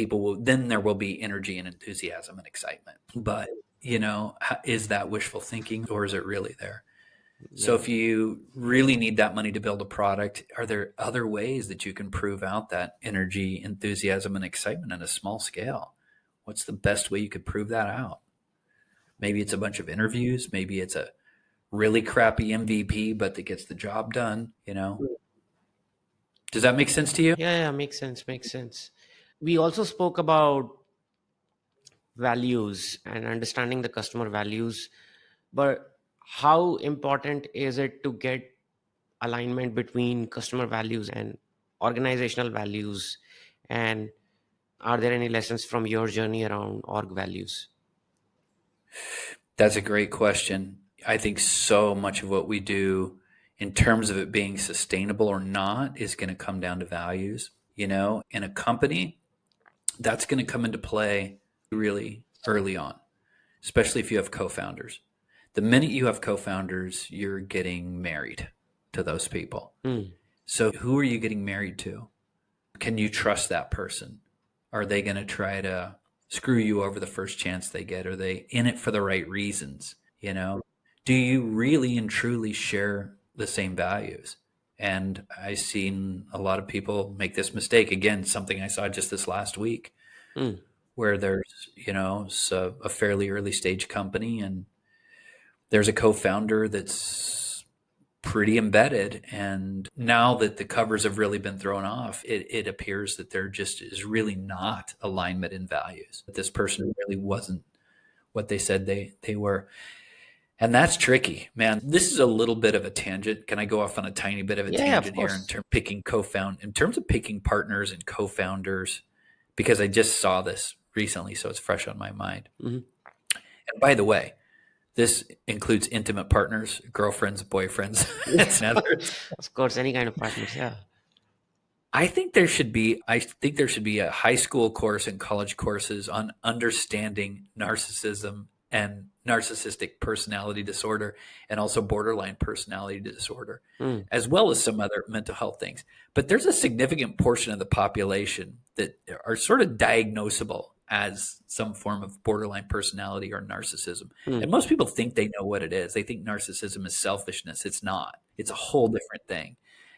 Speaker 1: then there will be energy and enthusiasm and excitement. But, is that wishful thinking or is it really there? So
Speaker 2: Yeah.
Speaker 1: if you really need that money to build a product, are there other ways that you can prove out that energy, enthusiasm, and excitement on a small scale? What's the best way you could prove that out? Maybe it's a bunch of interviews. Maybe it's a really crappy MVP, but that gets the job done. Does that make sense to you?
Speaker 2: Yeah, yeah, makes sense, makes sense. We also spoke about values and understanding the customer values, but how important is it to get alignment between customer values and organizational values? And are there any lessons from your journey around org values?
Speaker 1: That's a great question. I think so much of what we do in terms of it being sustainable or not is going to come down to values. In a company, that's going to come into play really early on, especially if you have co-founders. The minute you have co-founders, you're getting married to those people.
Speaker 2: Hmm.
Speaker 1: So who are you getting married to? Can you trust that person? Are they going to try to screw you over the first chance they get? Are they in it for the right reasons? Do you really and truly share the same values? And I've seen a lot of people make this mistake. Again, something I saw just this last week
Speaker 2: Hmm.
Speaker 1: where there's, a fairly early stage company and there's a co-founder that's pretty embedded. And now that the covers have really been thrown off, it appears that there just is really not alignment in values. That this person really wasn't what they said they were. And that's tricky, man. This is a little bit of a tangent. Can I go off on a tiny bit of a
Speaker 2: Yeah, of
Speaker 1: tangent here
Speaker 2: course.
Speaker 1: in terms of picking partners and co-founders? Because I just saw this recently, so it's fresh on my mind.
Speaker 2: Hmm.
Speaker 1: And by the way, this includes intimate partners, girlfriends, boyfriends, and others.
Speaker 2: Of course, any kind of partners. Yeah.
Speaker 1: I think there should be a high school course and college courses on understanding narcissism and narcissistic personality disorder and also borderline personality disorder,
Speaker 2: Mm,
Speaker 1: as well as some other mental health things. But there's a significant portion of the population that are sort of diagnosable as some form of borderline personality or narcissism.
Speaker 2: mm,
Speaker 1: And most people think they know what it is. They think narcissism is selfishness. It's not. It's a whole different thing.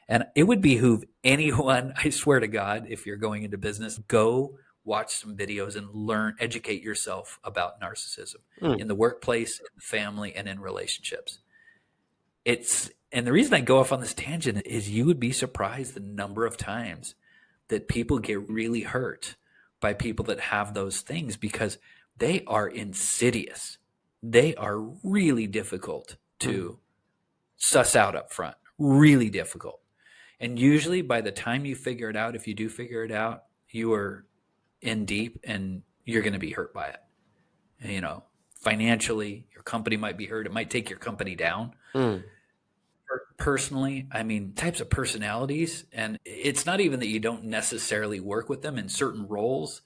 Speaker 1: And it would behoove anyone, I swear to God, if you're going into business, go watch some videos and educate yourself about narcissism
Speaker 2: mm,
Speaker 1: in the workplace, in the family, and in relationships. And the reason I go off on this tangent is you would be surprised the number of times that people get really hurt by people that have those things because they are insidious. They are really difficult to suss out up front, really difficult. And usually by the time you figure it out, if you do figure it out, you are in deep and you're going to be hurt by it. And, financially, your company might be hurt. It might take your company down.
Speaker 2: mm,
Speaker 1: Personally, I mean, types of personalities, and it's not even that you don't necessarily work with them in certain roles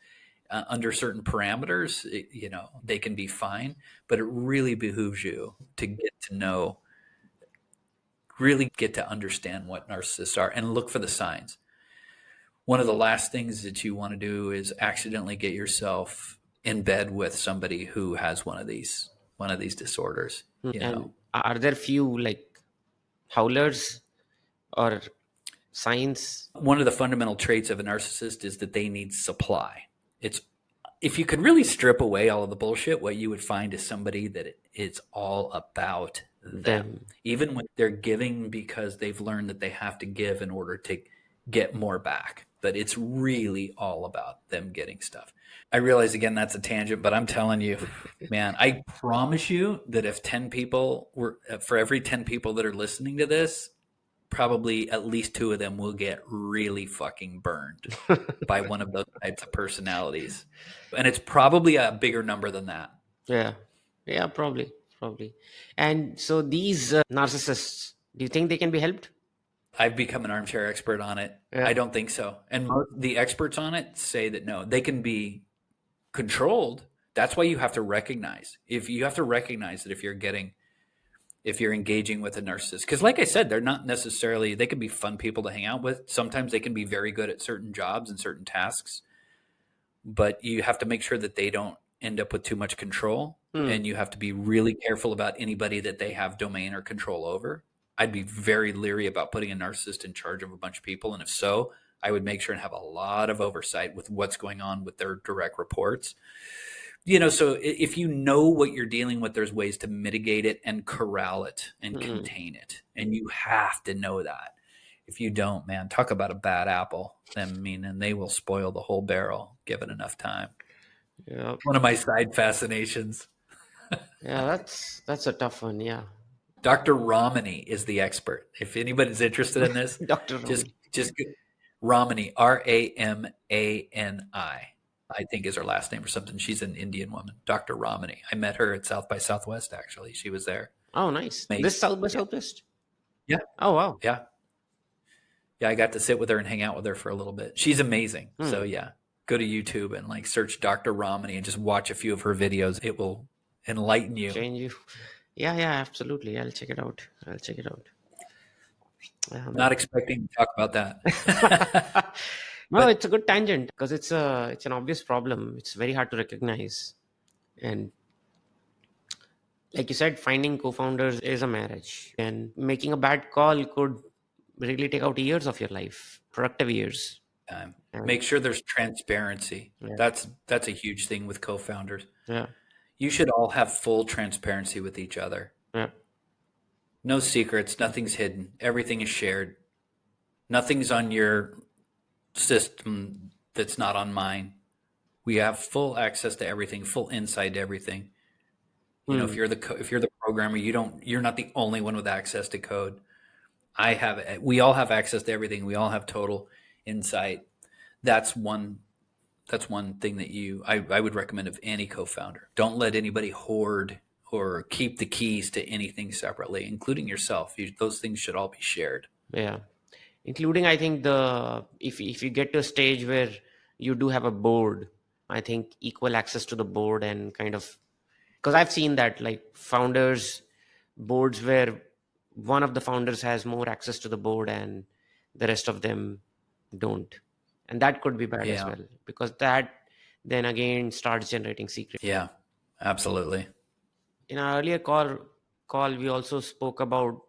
Speaker 1: under certain parameters. They can be fine, but it really behooves you to really get to understand what narcissists are and look for the signs. One of the last things that you want to do is accidentally get yourself in bed with somebody who has one of these disorders.
Speaker 2: mm.
Speaker 1: You
Speaker 2: And
Speaker 1: know,
Speaker 2: are there few like howlers or signs?
Speaker 1: one of the fundamental traits of a narcissist is that they need supply. It's If you could really strip away all of the bullshit, what you would find is somebody that it's all about them.
Speaker 2: Them.
Speaker 1: Even when they're giving because they've learned that they have to give in order to get more back. But it's really all about them getting stuff. I realize, again, that's a tangent, but I'm telling you, man, I promise you that if 10 people for every 10 people that are listening to this, probably at least 2 of them will get really fucking burned by one of those types of personalities. And it's probably a bigger number than that.
Speaker 2: Yeah. Yeah, probably. Probably. And so these narcissists, do you think they can be helped?
Speaker 1: I've become an armchair expert on it.
Speaker 2: Yeah.
Speaker 1: I don't think so. And the experts on it say that no, they can be controlled. That's why you have to recognize. If you have to recognize that if you're engaging with a narcissist, because like I said, they're not necessarily, they can be fun people to hang out with. Sometimes they can be very good at certain jobs and certain tasks, but you have to make sure that they don't end up with too much control. And you have to be really careful about anybody that they have domain or control over. I'd be very leery about putting a narcissist in charge of a bunch of people. And if so, I would make sure and have a lot of oversight with what's going on with their direct reports. So if you know what you're dealing with, there's ways to mitigate it and corral it and contain it. And you have to know that. If you don't, man, talk about a bad apple. And they will spoil the whole barrel given enough time.
Speaker 2: Yeah.
Speaker 1: One of my side fascinations.
Speaker 2: Yeah, that's a tough one. Yeah.
Speaker 1: Dr. Romani is the expert. If anybody's interested in this,
Speaker 2: Dr.
Speaker 1: just Romani, Ramani, I think is her last name or something. She's an Indian woman, Dr. Romani. I met her at South by Southwest, actually. She was there.
Speaker 2: Oh, nice.
Speaker 1: Amazing.
Speaker 2: This South by Southwest?
Speaker 1: Yeah.
Speaker 2: Oh, wow.
Speaker 1: Yeah. Yeah, I got to sit with her and hang out with her for a little bit. She's amazing. So yeah, go to YouTube and search Dr. Romani and just watch a few of her videos. It will enlighten you.
Speaker 2: Change you. Yeah, absolutely. I'll check it out.
Speaker 1: Not expecting to talk about that.
Speaker 2: No, it's a good tangent because it's an obvious problem. It's very hard to recognize. And like you said, finding co-founders is a marriage. And making a bad call could really take out years of your life, productive years.
Speaker 1: Make sure there's transparency.
Speaker 2: Yeah.
Speaker 1: That's a huge thing with co-founders.
Speaker 2: Yeah.
Speaker 1: You should all have full transparency with each other.
Speaker 2: Yeah.
Speaker 1: No secrets, nothing's hidden. Everything is shared. Nothing's on your system that's not on mine. We have full access to everything, full insight to everything. If you're the programmer, you're not the only one with access to code. We all have access to everything. We all have total insight. That's one thing that I would recommend of any co-founder. Don't let anybody hoard or keep the keys to anything separately, including yourself. Those things should all be shared.
Speaker 2: Yeah. including, I think, if you get to a stage where you do have a board, I think equal access to the board, and kind of, because I've seen that, like, founders boards where one of the founders has more access to the board and the rest of them don't, and that could be bad as
Speaker 1: Yeah.
Speaker 2: well, because that then again starts generating secret.
Speaker 1: Yeah, absolutely.
Speaker 2: In our earlier call we also spoke about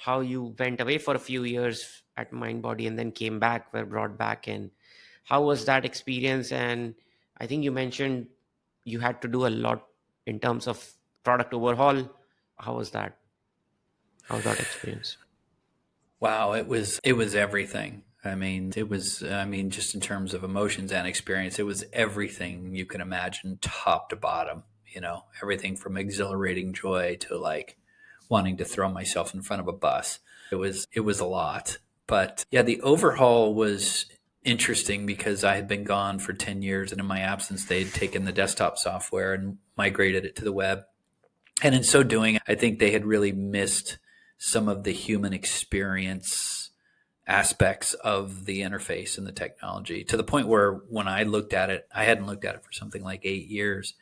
Speaker 2: how you went away for a few years at MindBody and then came back, were brought back, and how was that experience? And I think you mentioned you had to do a lot in terms of product overhaul. How was that? How was that experience?
Speaker 1: Wow, it was everything. I mean, just in terms of emotions and experience, it was everything you can imagine, top to bottom, everything from exhilarating joy to like wanting to throw myself in front of a bus. It was a lot. But yeah, the overhaul was interesting because I had been gone for 10 years, and in my absence they had taken the desktop software and migrated it to the web. And in so doing, I think they had really missed some of the human experience aspects of the interface and the technology, to the point where when I looked at it, I hadn't looked at it for something like 8 years,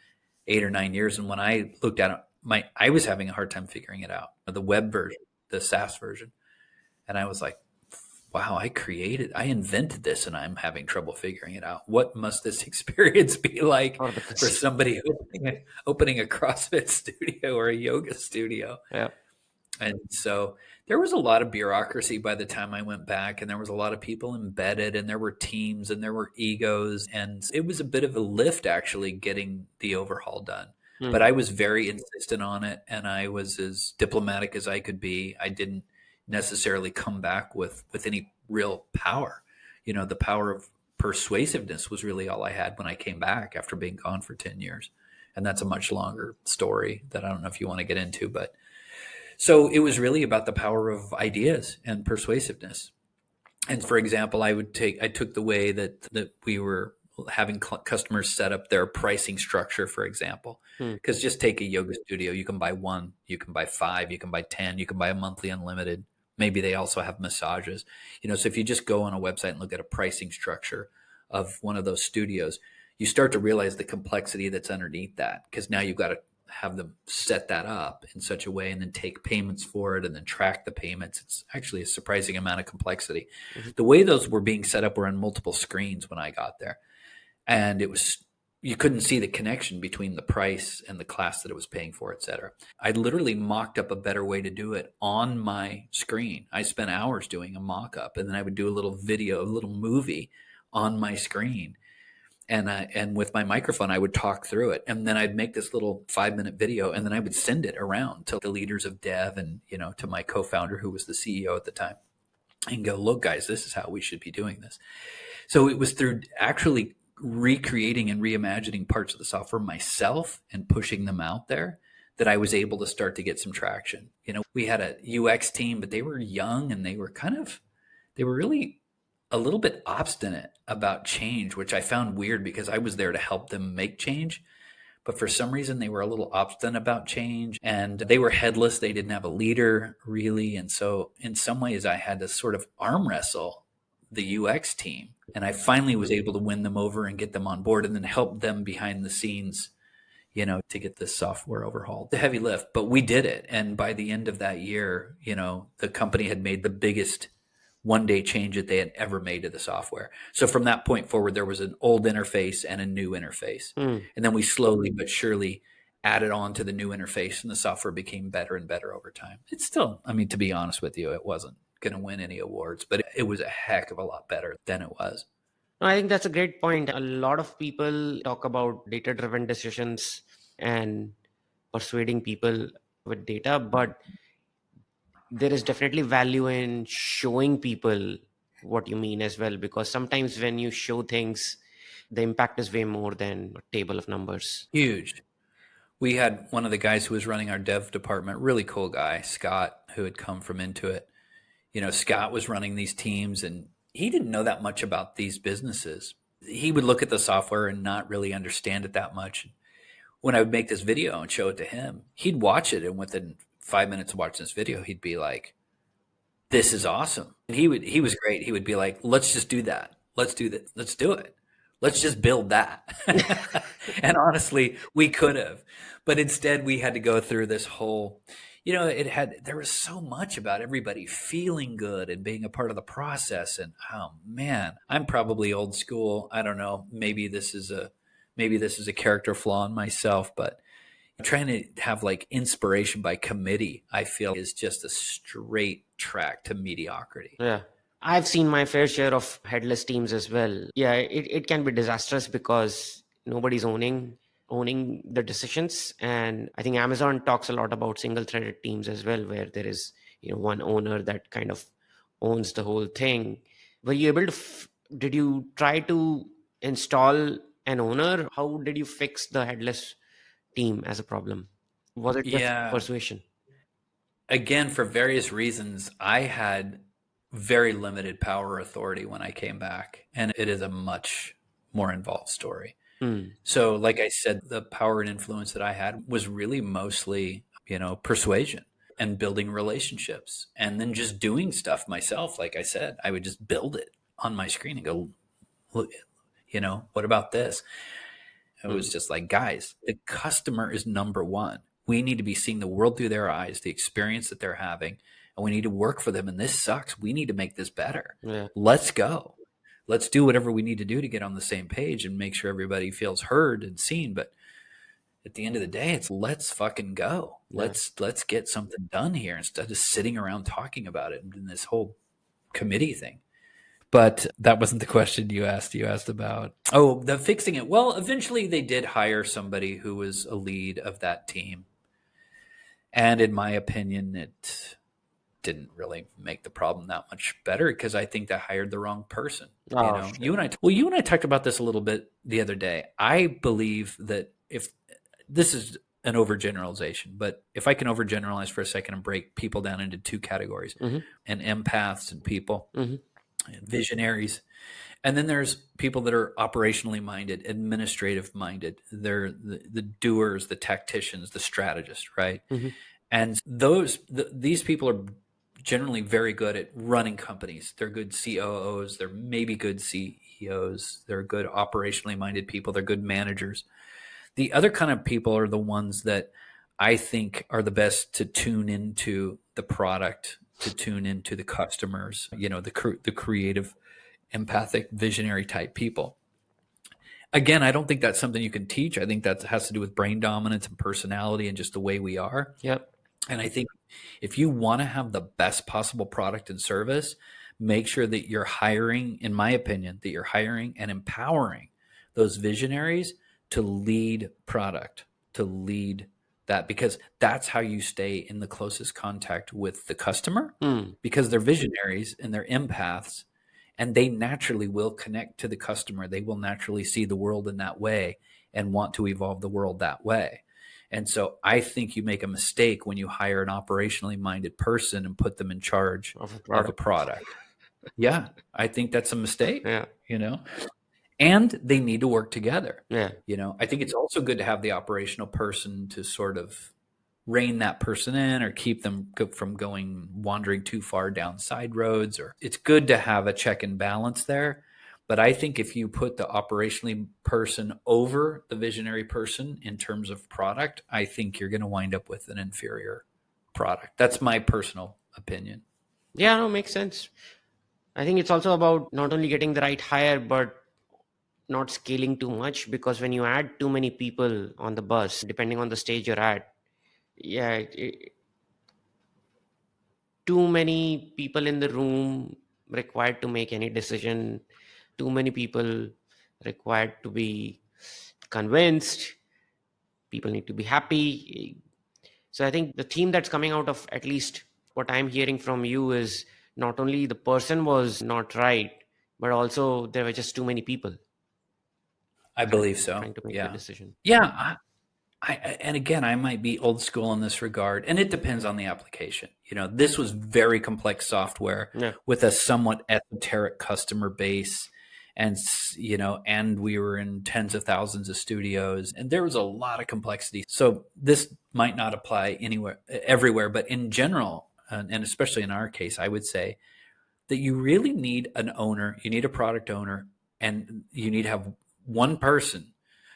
Speaker 1: 8 or 9 years. And when I looked at it, I was having a hard time figuring it out, the web version, the SaaS version. And I was like, wow, I invented this and I'm having trouble figuring it out. What must this experience be like
Speaker 2: Or the
Speaker 1: for
Speaker 2: customer.
Speaker 1: somebody opening a CrossFit studio or a yoga studio?
Speaker 2: Yeah.
Speaker 1: And so there was a lot of bureaucracy by the time I went back, and there was a lot of people embedded, and there were teams, and there were egos. And it was a bit of a lift actually getting the overhaul done. But
Speaker 2: Hmm.
Speaker 1: I was very insistent on it, and I was as diplomatic as I could be. I didn't necessarily come back with any real power. The power of persuasiveness was really all I had when I came back after being gone for 10 years. And that's a much longer story that I don't know if you want to get into, but so it was really about the power of ideas and persuasiveness. And for example, I took the way that we were having customers set up their pricing structure, for example,
Speaker 2: Hmm.
Speaker 1: because just take a yoga studio. You can buy one, you can buy five, you can buy 10, you can buy a monthly unlimited. Maybe they also have massages, so if you just go on a website and look at a pricing structure of one of those studios, you start to realize the complexity that's underneath that, because now you've got to have them set that up in such a way and then take payments for it and then track the payments. It's actually a surprising amount of complexity.
Speaker 2: Mhm.
Speaker 1: The way those were being set up were on multiple screens when I got there. And you couldn't see the connection between the price and the class that it was paying for, et cetera. I literally mocked up a better way to do it on my screen. I spent hours doing a mock up, and then I would do a little video, a little movie on my screen, and with my microphone I would talk through it, and then I'd make this little 5-minute video, and then I would send it around to the leaders of dev and to my co-founder, who was the CEO at the time, and go, look guys, this is how we should be doing this. So it was through actually recreating and reimagining parts of the software myself and pushing them out there that I was able to start to get some traction. We had a UX team, but they were young, and they were really a little bit obstinate about change, which I found weird because I was there to help them make change. But for some reason, they were a little obstinate about change, and they were headless. They didn't have a leader really. And so in some ways, I had to sort of arm wrestle the UX team. And I finally was able to win them over and get them on board, and then help them behind the scenes, to get this software overhauled. The heavy lift, but we did it. And by the end of that year, the company had made the biggest one-day change that they had ever made to the software. So from that point forward, there was an old interface and a new interface.
Speaker 2: Hmm.
Speaker 1: And then we slowly but surely added on to the new interface, and the software became better and better over time. It's still, to be honest with you, it wasn't going to win any awards, but it was a heck of a lot better than it was.
Speaker 2: No, I think that's a great point. A lot of people talk about data-driven decisions and persuading people with data, but there is definitely value in showing people what you mean as well, because sometimes when you show things, the impact is way more than a table of numbers.
Speaker 1: Huge. We had one of the guys who was running our dev department, really cool guy, Scott, who had come from Intuit. Scott was running these teams, and he didn't know that much about these businesses. He would look at the software and not really understand it that much. When I would make this video and show it to him, he'd watch it, and within 5 minutes of watching this video, he'd be like, this is awesome. And he was great. He would be like, let's just do that. Let's do that. Let's do it. Let's just build that. And honestly, we could have, but instead we had to go through this whole, there was so much about everybody feeling good and being a part of the process. And oh man, I'm probably old school. I don't know. Maybe this is a character flaw in myself, but trying to have like inspiration by committee, I feel, is just a straight track to mediocrity.
Speaker 2: Yeah. I've seen my fair share of headless teams as well. Yeah, it can be disastrous because nobody's owning the decisions. And I think Amazon talks a lot about single-threaded teams as well, where there is one owner that kind of owns the whole thing. Were you able to did you try to install an owner? How did you fix the headless team as a problem? Was it just
Speaker 1: Yeah.
Speaker 2: persuasion?
Speaker 1: Again, for various reasons, I had very limited power or authority when I came back, and it is a much more involved story. So like I said, the power and influence that I had was really mostly, persuasion and building relationships, and then just doing stuff myself. Like I said, I would just build it on my screen and go, look, what about this? It was just like, guys, the customer is number one. We need to be seeing the world through their eyes, the experience that they're having, and we need to work for them. And this sucks. We need to make this better.
Speaker 2: Yeah.
Speaker 1: Let's go. Let's do whatever we need to do to get on the same page and make sure everybody feels heard and seen. But at the end of the day, it's let's fucking go.
Speaker 2: Yeah.
Speaker 1: Let's get something done here instead of sitting around talking about it and this whole committee thing. But that wasn't the question you asked. You asked about, the fixing it. Well, eventually they did hire somebody who was a lead of that team. And in my opinion, it didn't really make the problem that much better because I think they hired the wrong person.
Speaker 2: Sure.
Speaker 1: You and I talked about this a little bit the other day. I believe that if this is an overgeneralization, but if I can overgeneralize for a second and break people down into two categories, and empaths and people, visionaries, and then there's people that are operationally minded, administrative minded. They're the doers, the tacticians, the strategists, right? And these people are generally very good at running companies. They're good COOs. They're maybe good CEOs. They're good operationally minded people. They're good managers. The other kind of people are the ones that I think are the best to tune into the product, to tune into the customers, the creative, empathic, visionary type people. Again, I don't think that's something you can teach. I think that has to do with brain dominance and personality and just the way we are.
Speaker 2: Yep.
Speaker 1: And I think if you want to have the best possible product and service, make sure that you're hiring, in my opinion, that you're hiring and empowering those visionaries to lead product, to lead that, because that's how you stay in the closest contact with the customer, because they're visionaries and they're empaths, and they naturally will connect to the customer. They will naturally see the world in that way and want to evolve the world that way. And so I think you make a mistake when you hire an operationally minded person and put them in charge of a product. Yeah, I think that's a mistake.
Speaker 2: Yeah.
Speaker 1: And they need to work together.
Speaker 2: Yeah.
Speaker 1: I think it's also good to have the operational person to sort of rein that person in or keep them from wandering too far down side roads. Or it's good to have a check and balance there. But I think if you put the operationally person over the visionary person in terms of product, I think you're going to wind up with an inferior product. That's my personal opinion.
Speaker 2: Yeah, no, makes sense. I think it's also about not only getting the right hire, but not scaling too much, because when you add too many people on the bus, depending on the stage you're at, too many people in the room required to make any decision, too many people required to be convinced, people need to be happy. So I think the theme that's coming out of at least what I'm hearing from you is not only the person was not right, but also there were just too many people.
Speaker 1: I believe so.
Speaker 2: Trying to make a decision.
Speaker 1: Yeah. And again, I might be old school in this regard, and it depends on the application. This was very complex software with a somewhat esoteric customer base, and we were in tens of thousands of studios, and there was a lot of complexity. So this might not apply everywhere, but in general, and especially in our case, I would say that you really need an owner, you need a product owner, and you need to have one person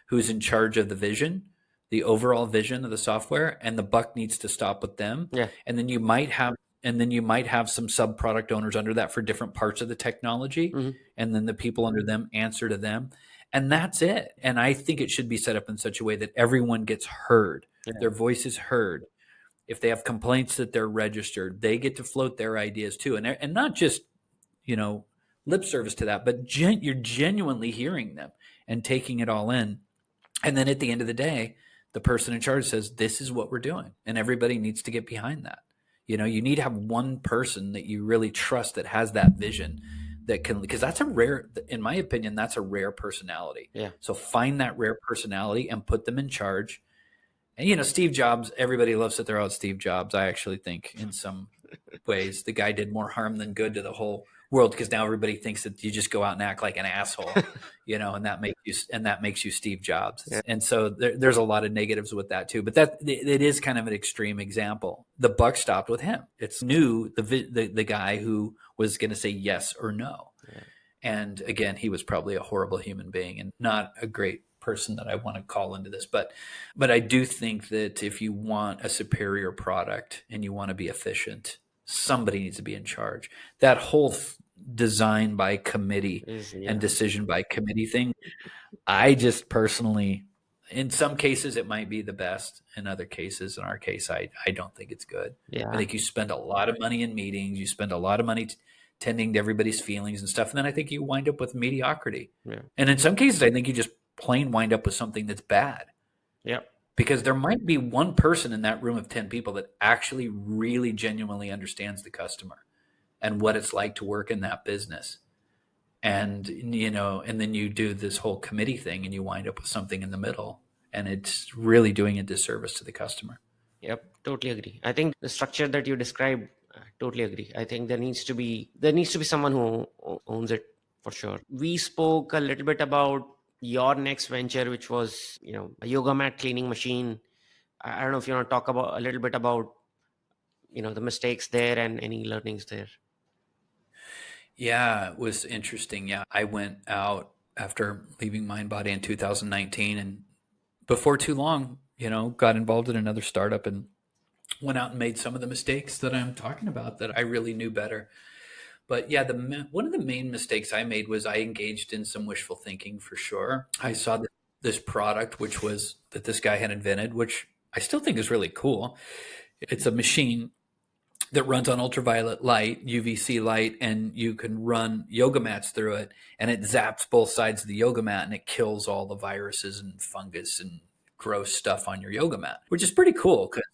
Speaker 1: who's in charge of the vision, the overall vision of the software, and the buck needs to stop with them.
Speaker 2: Yeah.
Speaker 1: And then you might have some sub product owners under that for different parts of the technology,
Speaker 2: Mm-hmm.
Speaker 1: and then the people under them answer to them. And that's it. And I think it should be set up in such a way that everyone gets heard.
Speaker 2: Yeah.
Speaker 1: Their voice is heard. If they have complaints that they're registered, they get to float their ideas too. And not just, lip service to that, but you're genuinely hearing them and taking it all in. And then at the end of the day, the person in charge says, this is what we're doing. And everybody needs to get behind that. You need to have one person that you really trust that has that vision that can, because that's in my opinion, that's a rare personality.
Speaker 2: Yeah.
Speaker 1: So find that rare personality and put them in charge. And, Steve Jobs, everybody loves to throw out Steve Jobs. I actually think in some ways the guy did more harm than good to the whole world, because now everybody thinks that you just go out and act like an asshole, and that makes you Steve Jobs. Yeah. And so there's a lot of negatives with that too. But it is kind of an extreme example. The buck stopped with him. It's the guy who was going to say yes or no. Yeah. And again, he was probably a horrible human being and not a great person that I want to call into this. But I do think that if you want a superior product and you want to be efficient, somebody needs to be in charge. That whole design by committee and decision by committee thing, I just personally, in some cases it might be the best. In other cases, in our case, I don't think it's good. Yeah. I think you spend a lot of money in meetings. You spend a lot of money tending to everybody's feelings and stuff. And then I think you wind up with mediocrity. Yeah. And in some cases, I think you just plain wind up with something that's bad.
Speaker 2: Yep.
Speaker 1: Because there might be one person in that room of 10 people that actually really genuinely understands the customer and what it's like to work in that business. And, and then you do this whole committee thing and you wind up with something in the middle, and it's really doing a disservice to the customer.
Speaker 2: Yep. Totally agree. I think the structure that you described, totally agree. I think there needs to be someone who owns it for sure. We spoke a little bit about your next venture, which was, a yoga mat cleaning machine. I don't know if you want to talk a little bit about, the mistakes there and any learnings there.
Speaker 1: Yeah, it was interesting. Yeah. I went out after leaving MindBody in 2019, and before too long, got involved in another startup and went out and made some of the mistakes that I'm talking about that I really knew better. But yeah, one of the main mistakes I made was I engaged in some wishful thinking for sure. I saw this product, that this guy had invented, which I still think is really cool. It's a machine that runs on ultraviolet light, UVC light, and you can run yoga mats through it, and it zaps both sides of the yoga mat, and it kills all the viruses and fungus and gross stuff on your yoga mat, which is pretty cool because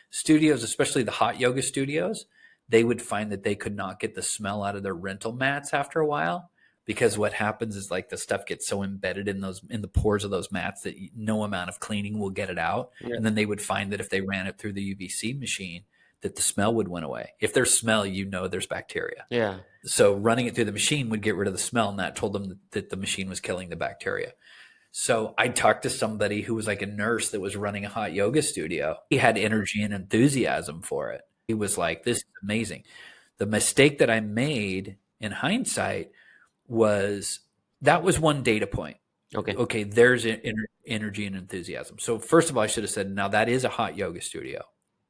Speaker 1: studios, especially the hot yoga studios, they would find that they could not get the smell out of their rental mats after a while, because what happens is the stuff gets so embedded in the pores of those mats that no amount of cleaning will get it out. Yeah. And then they would find that if they ran it through the UVC machine, that the smell would went away. If there's smell, there's bacteria.
Speaker 2: Yeah.
Speaker 1: So running it through the machine would get rid of the smell, and that told them that the machine was killing the bacteria. So I talked to somebody who was like a nurse that was running a hot yoga studio. He had energy and enthusiasm for it. He was like, this is amazing. The mistake that I made in hindsight was that was one data point. Okay, there's energy and enthusiasm. So first of all, I should have said, now that is a hot yoga studio,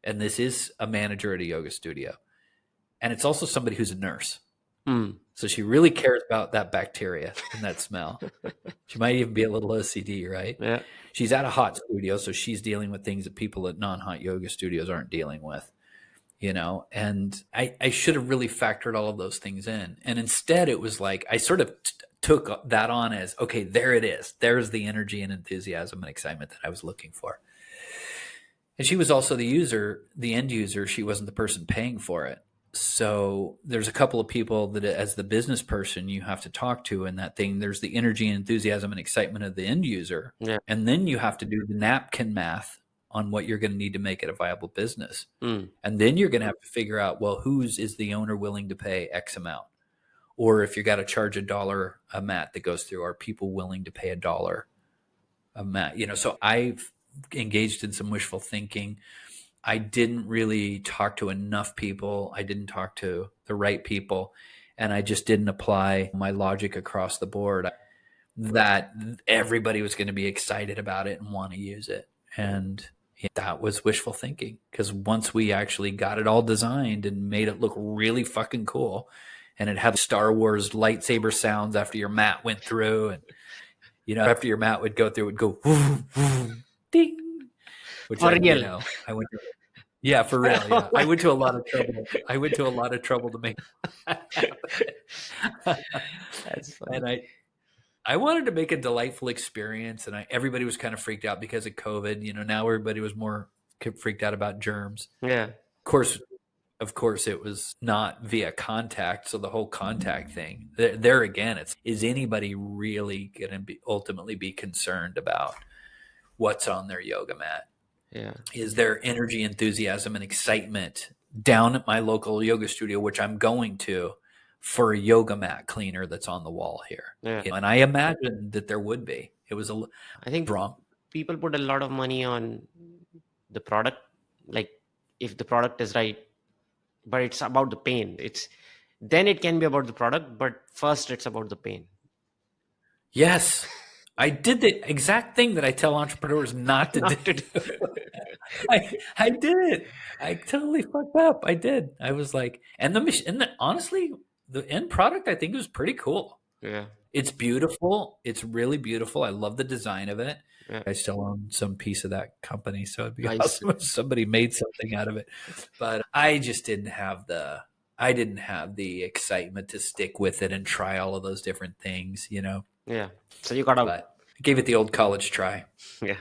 Speaker 1: and this is a manager at a yoga studio. And it's also somebody who's a nurse.
Speaker 2: Mm.
Speaker 1: So she really cares about that bacteria and that smell. She might even be a little OCD, right?
Speaker 2: Yeah.
Speaker 1: She's at a hot studio, so she's dealing with things that people at non-hot yoga studios aren't dealing with. And I should have really factored all of those things in. And instead it was like, I sort of took that on as, okay, there it is. There's the energy and enthusiasm and excitement that I was looking for. And she was also the user, the end user. She wasn't the person paying for it. So there's a couple of people that as the business person you have to talk to in that thing. There's the energy and enthusiasm and excitement of the end user.
Speaker 2: Yeah.
Speaker 1: And then you have to do the napkin math on what you're going to need to make it a viable business.
Speaker 2: Mm.
Speaker 1: And then you're going to have to figure out, well, is the owner willing to pay X amount? Or if you got to charge $1 a mat that goes through, are people willing to pay $1 a mat? So I've engaged in some wishful thinking. I didn't really talk to enough people. I didn't talk to the right people. And I just didn't apply my logic across the board that everybody was going to be excited about it and want to use it. And that was wishful thinking, because once we actually got it all designed and made it look really fucking cool, and it had Star Wars lightsaber sounds after your mat went through, and after your mat would go through, it would go woo, woo, ding, which
Speaker 2: For real.
Speaker 1: I went to, yeah, for real, yeah. I went to a lot of trouble. I went to a lot of trouble to make that happen.
Speaker 2: That's funny.
Speaker 1: And I wanted to make a delightful experience, and everybody was kind of freaked out because of COVID. Now everybody was more freaked out about germs.
Speaker 2: Yeah.
Speaker 1: Of course, it was not via contact. So the whole contact thing, there again, is anybody really going to ultimately be concerned about what's on their yoga mat?
Speaker 2: Yeah.
Speaker 1: Is there energy, enthusiasm, and excitement down at my local yoga studio, which I'm going to, for a yoga mat cleaner that's on the wall here?
Speaker 2: Yeah.
Speaker 1: And I imagined that there would be. It was
Speaker 2: I think
Speaker 1: wrong.
Speaker 2: People put a lot of money on the product, like if the product is right, but it's about the pain. Then it can be about the product, but first it's about the pain.
Speaker 1: Yes. I did the exact thing that I tell entrepreneurs not to do. I did it. I totally fucked up. I did. I was like, honestly, the end product, I think, was pretty cool.
Speaker 2: Yeah.
Speaker 1: It's beautiful. It's really beautiful. I love the design of it.
Speaker 2: Yeah.
Speaker 1: I still own some piece of that company, so it'd be awesome if somebody made something out of it. But I just didn't have the excitement to stick with it and try all of those different things,
Speaker 2: Yeah. So you got out.
Speaker 1: But I gave it the old college try.
Speaker 2: Yeah.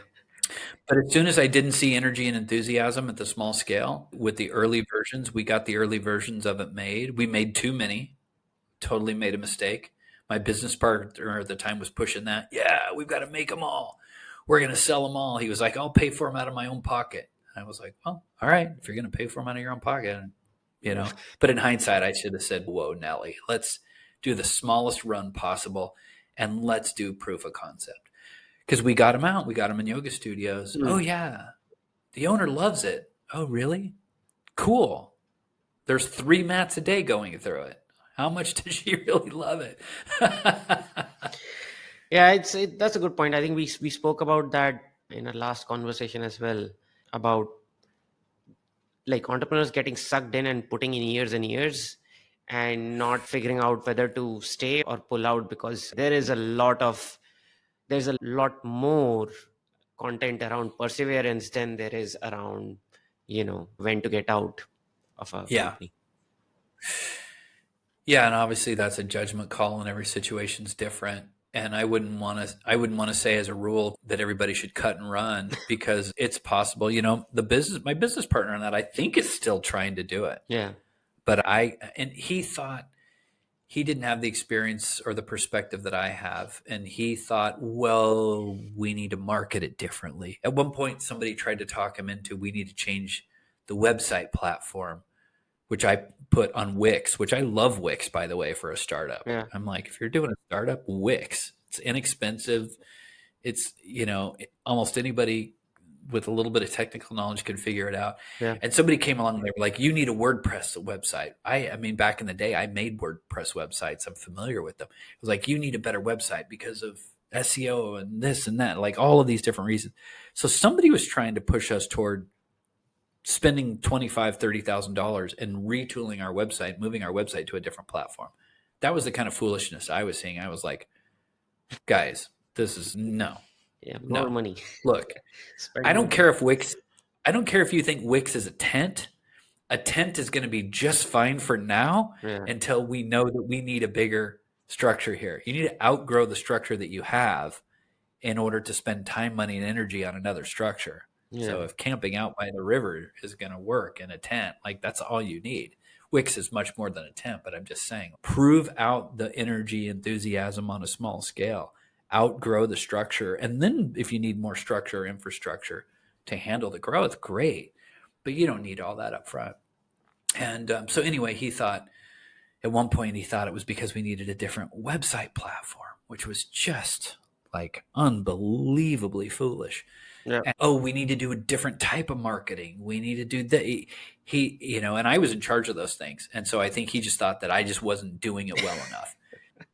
Speaker 1: But as soon as I didn't see energy and enthusiasm at the small scale with the early versions, we got the early versions of it made. We made too many. Totally made a mistake. My business partner at the time was pushing that. Yeah, we've got to make them all. We're going to sell them all. He was like, I'll pay for them out of my own pocket. And I was like, well, all right, if you're going to pay for them out of your own pocket, But in hindsight, I should have said, whoa, Nelly, let's do the smallest run possible, and let's do proof of concept. Because we got them out. We got them in yoga studios. Oh, yeah. The owner loves it. Oh, really? Cool. There's 3 mats a day going through it. How much does she really love it?
Speaker 2: Yeah, that's a good point. I think we spoke about that in our last conversation as well, about like entrepreneurs getting sucked in and putting in years and years and not figuring out whether to stay or pull out, because there's a lot more content around perseverance than there is around, when to get out of a company.
Speaker 1: Yeah, and obviously that's a judgment call, and every situation's different. And I wouldn't want to say as a rule that everybody should cut and run, because it's possible. My business partner on that, I think, is still trying to do it.
Speaker 2: Yeah.
Speaker 1: But he thought he didn't have the experience or the perspective that I have. And he thought, well, we need to market it differently. At one point, somebody tried to talk him into, we need to change the website platform, which I put on Wix, which I love Wix, by the way, for a startup.
Speaker 2: Yeah.
Speaker 1: I'm like, if you're doing a startup, Wix, it's inexpensive. It's, almost anybody with a little bit of technical knowledge can figure it out.
Speaker 2: Yeah.
Speaker 1: And somebody came along and they were like, you need a WordPress website. I mean, back in the day, I made WordPress websites. I'm familiar with them. It was like, you need a better website because of SEO and this and that, like all of these different reasons. So somebody was trying to push us toward spending $25,000, $30,000 and retooling our website, moving our website to a different platform. That was the kind of foolishness I was seeing. I was like, guys, this is no.
Speaker 2: Yeah, more money.
Speaker 1: Look, I don't care if you think Wix is a tent. A tent is going to be just fine for now until we know that we need a bigger structure here. You need to outgrow the structure that you have in order to spend time, money, and energy on another structure. Yeah. So if camping out by the river is going to work in a tent, like that's all you need. Wix is much more than a tent, but I'm just saying, prove out the energy, enthusiasm on a small scale, outgrow the structure. And then if you need more structure or infrastructure to handle the growth, great. But you don't need all that up front. And so anyway, at one point he thought it was because we needed a different website platform, which was just like unbelievably foolish.
Speaker 2: Yeah.
Speaker 1: And, oh, we need to do a different type of marketing. We need to do that. He, and I was in charge of those things. And so I think he just thought that I just wasn't doing it well enough.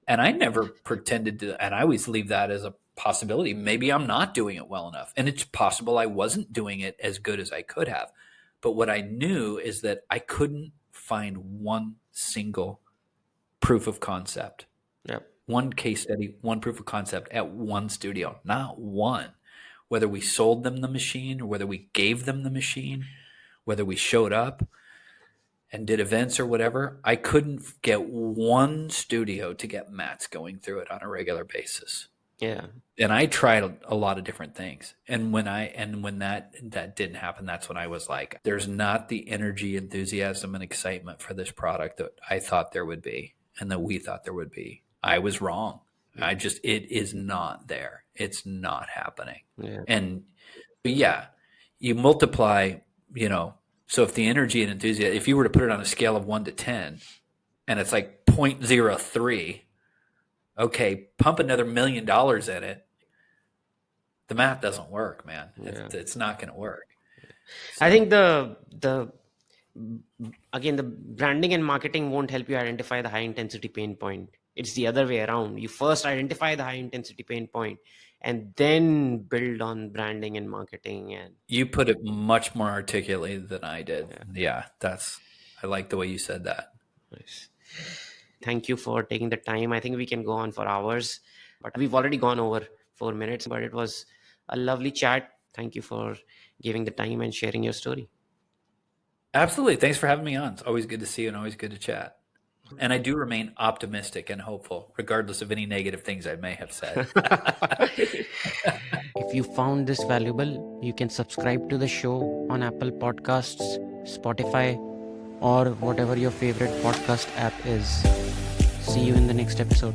Speaker 1: And I never pretended to, and I always leave that as a possibility. Maybe I'm not doing it well enough. And it's possible I wasn't doing it as good as I could have. But what I knew is that I couldn't find one single proof of concept.
Speaker 2: Yep.
Speaker 1: One case study, one proof of concept at one studio, not one. Whether we sold them the machine or whether we gave them the machine, whether we showed up and did events or whatever, I couldn't get one studio to get mats going through it on a regular basis.
Speaker 2: Yeah.
Speaker 1: And I tried a lot of different things. And when that didn't happen, that's when I was like, there's not the energy, enthusiasm, and excitement for this product that I thought there would be and that we thought there would be. I was wrong. It is not there. It's not happening.
Speaker 2: Yeah.
Speaker 1: And yeah, you multiply, so if the energy and enthusiasm, if you were to put it on a scale of 1 to 10 and it's like 0.03, okay, pump another $1 million in it. The math doesn't work, man.
Speaker 2: Yeah.
Speaker 1: It's not going to work.
Speaker 2: So, I think the branding and marketing won't help you identify the high intensity pain point. It's the other way around. You first identify the high intensity pain point and then build on branding and marketing. And
Speaker 1: you put it much more articulately than I did. Yeah, I like the way you said that.
Speaker 2: Nice. Thank you for taking the time. I think we can go on for hours, but we've already gone over 4 minutes, but it was a lovely chat. Thank you for giving the time and sharing your story.
Speaker 1: Absolutely. Thanks for having me on. It's always good to see you and always good to chat. And I do remain optimistic and hopeful, regardless of any negative things I may have said.
Speaker 2: If you found this valuable, you can subscribe to the show on Apple Podcasts, Spotify, or whatever your favorite podcast app is. See you in the next episode.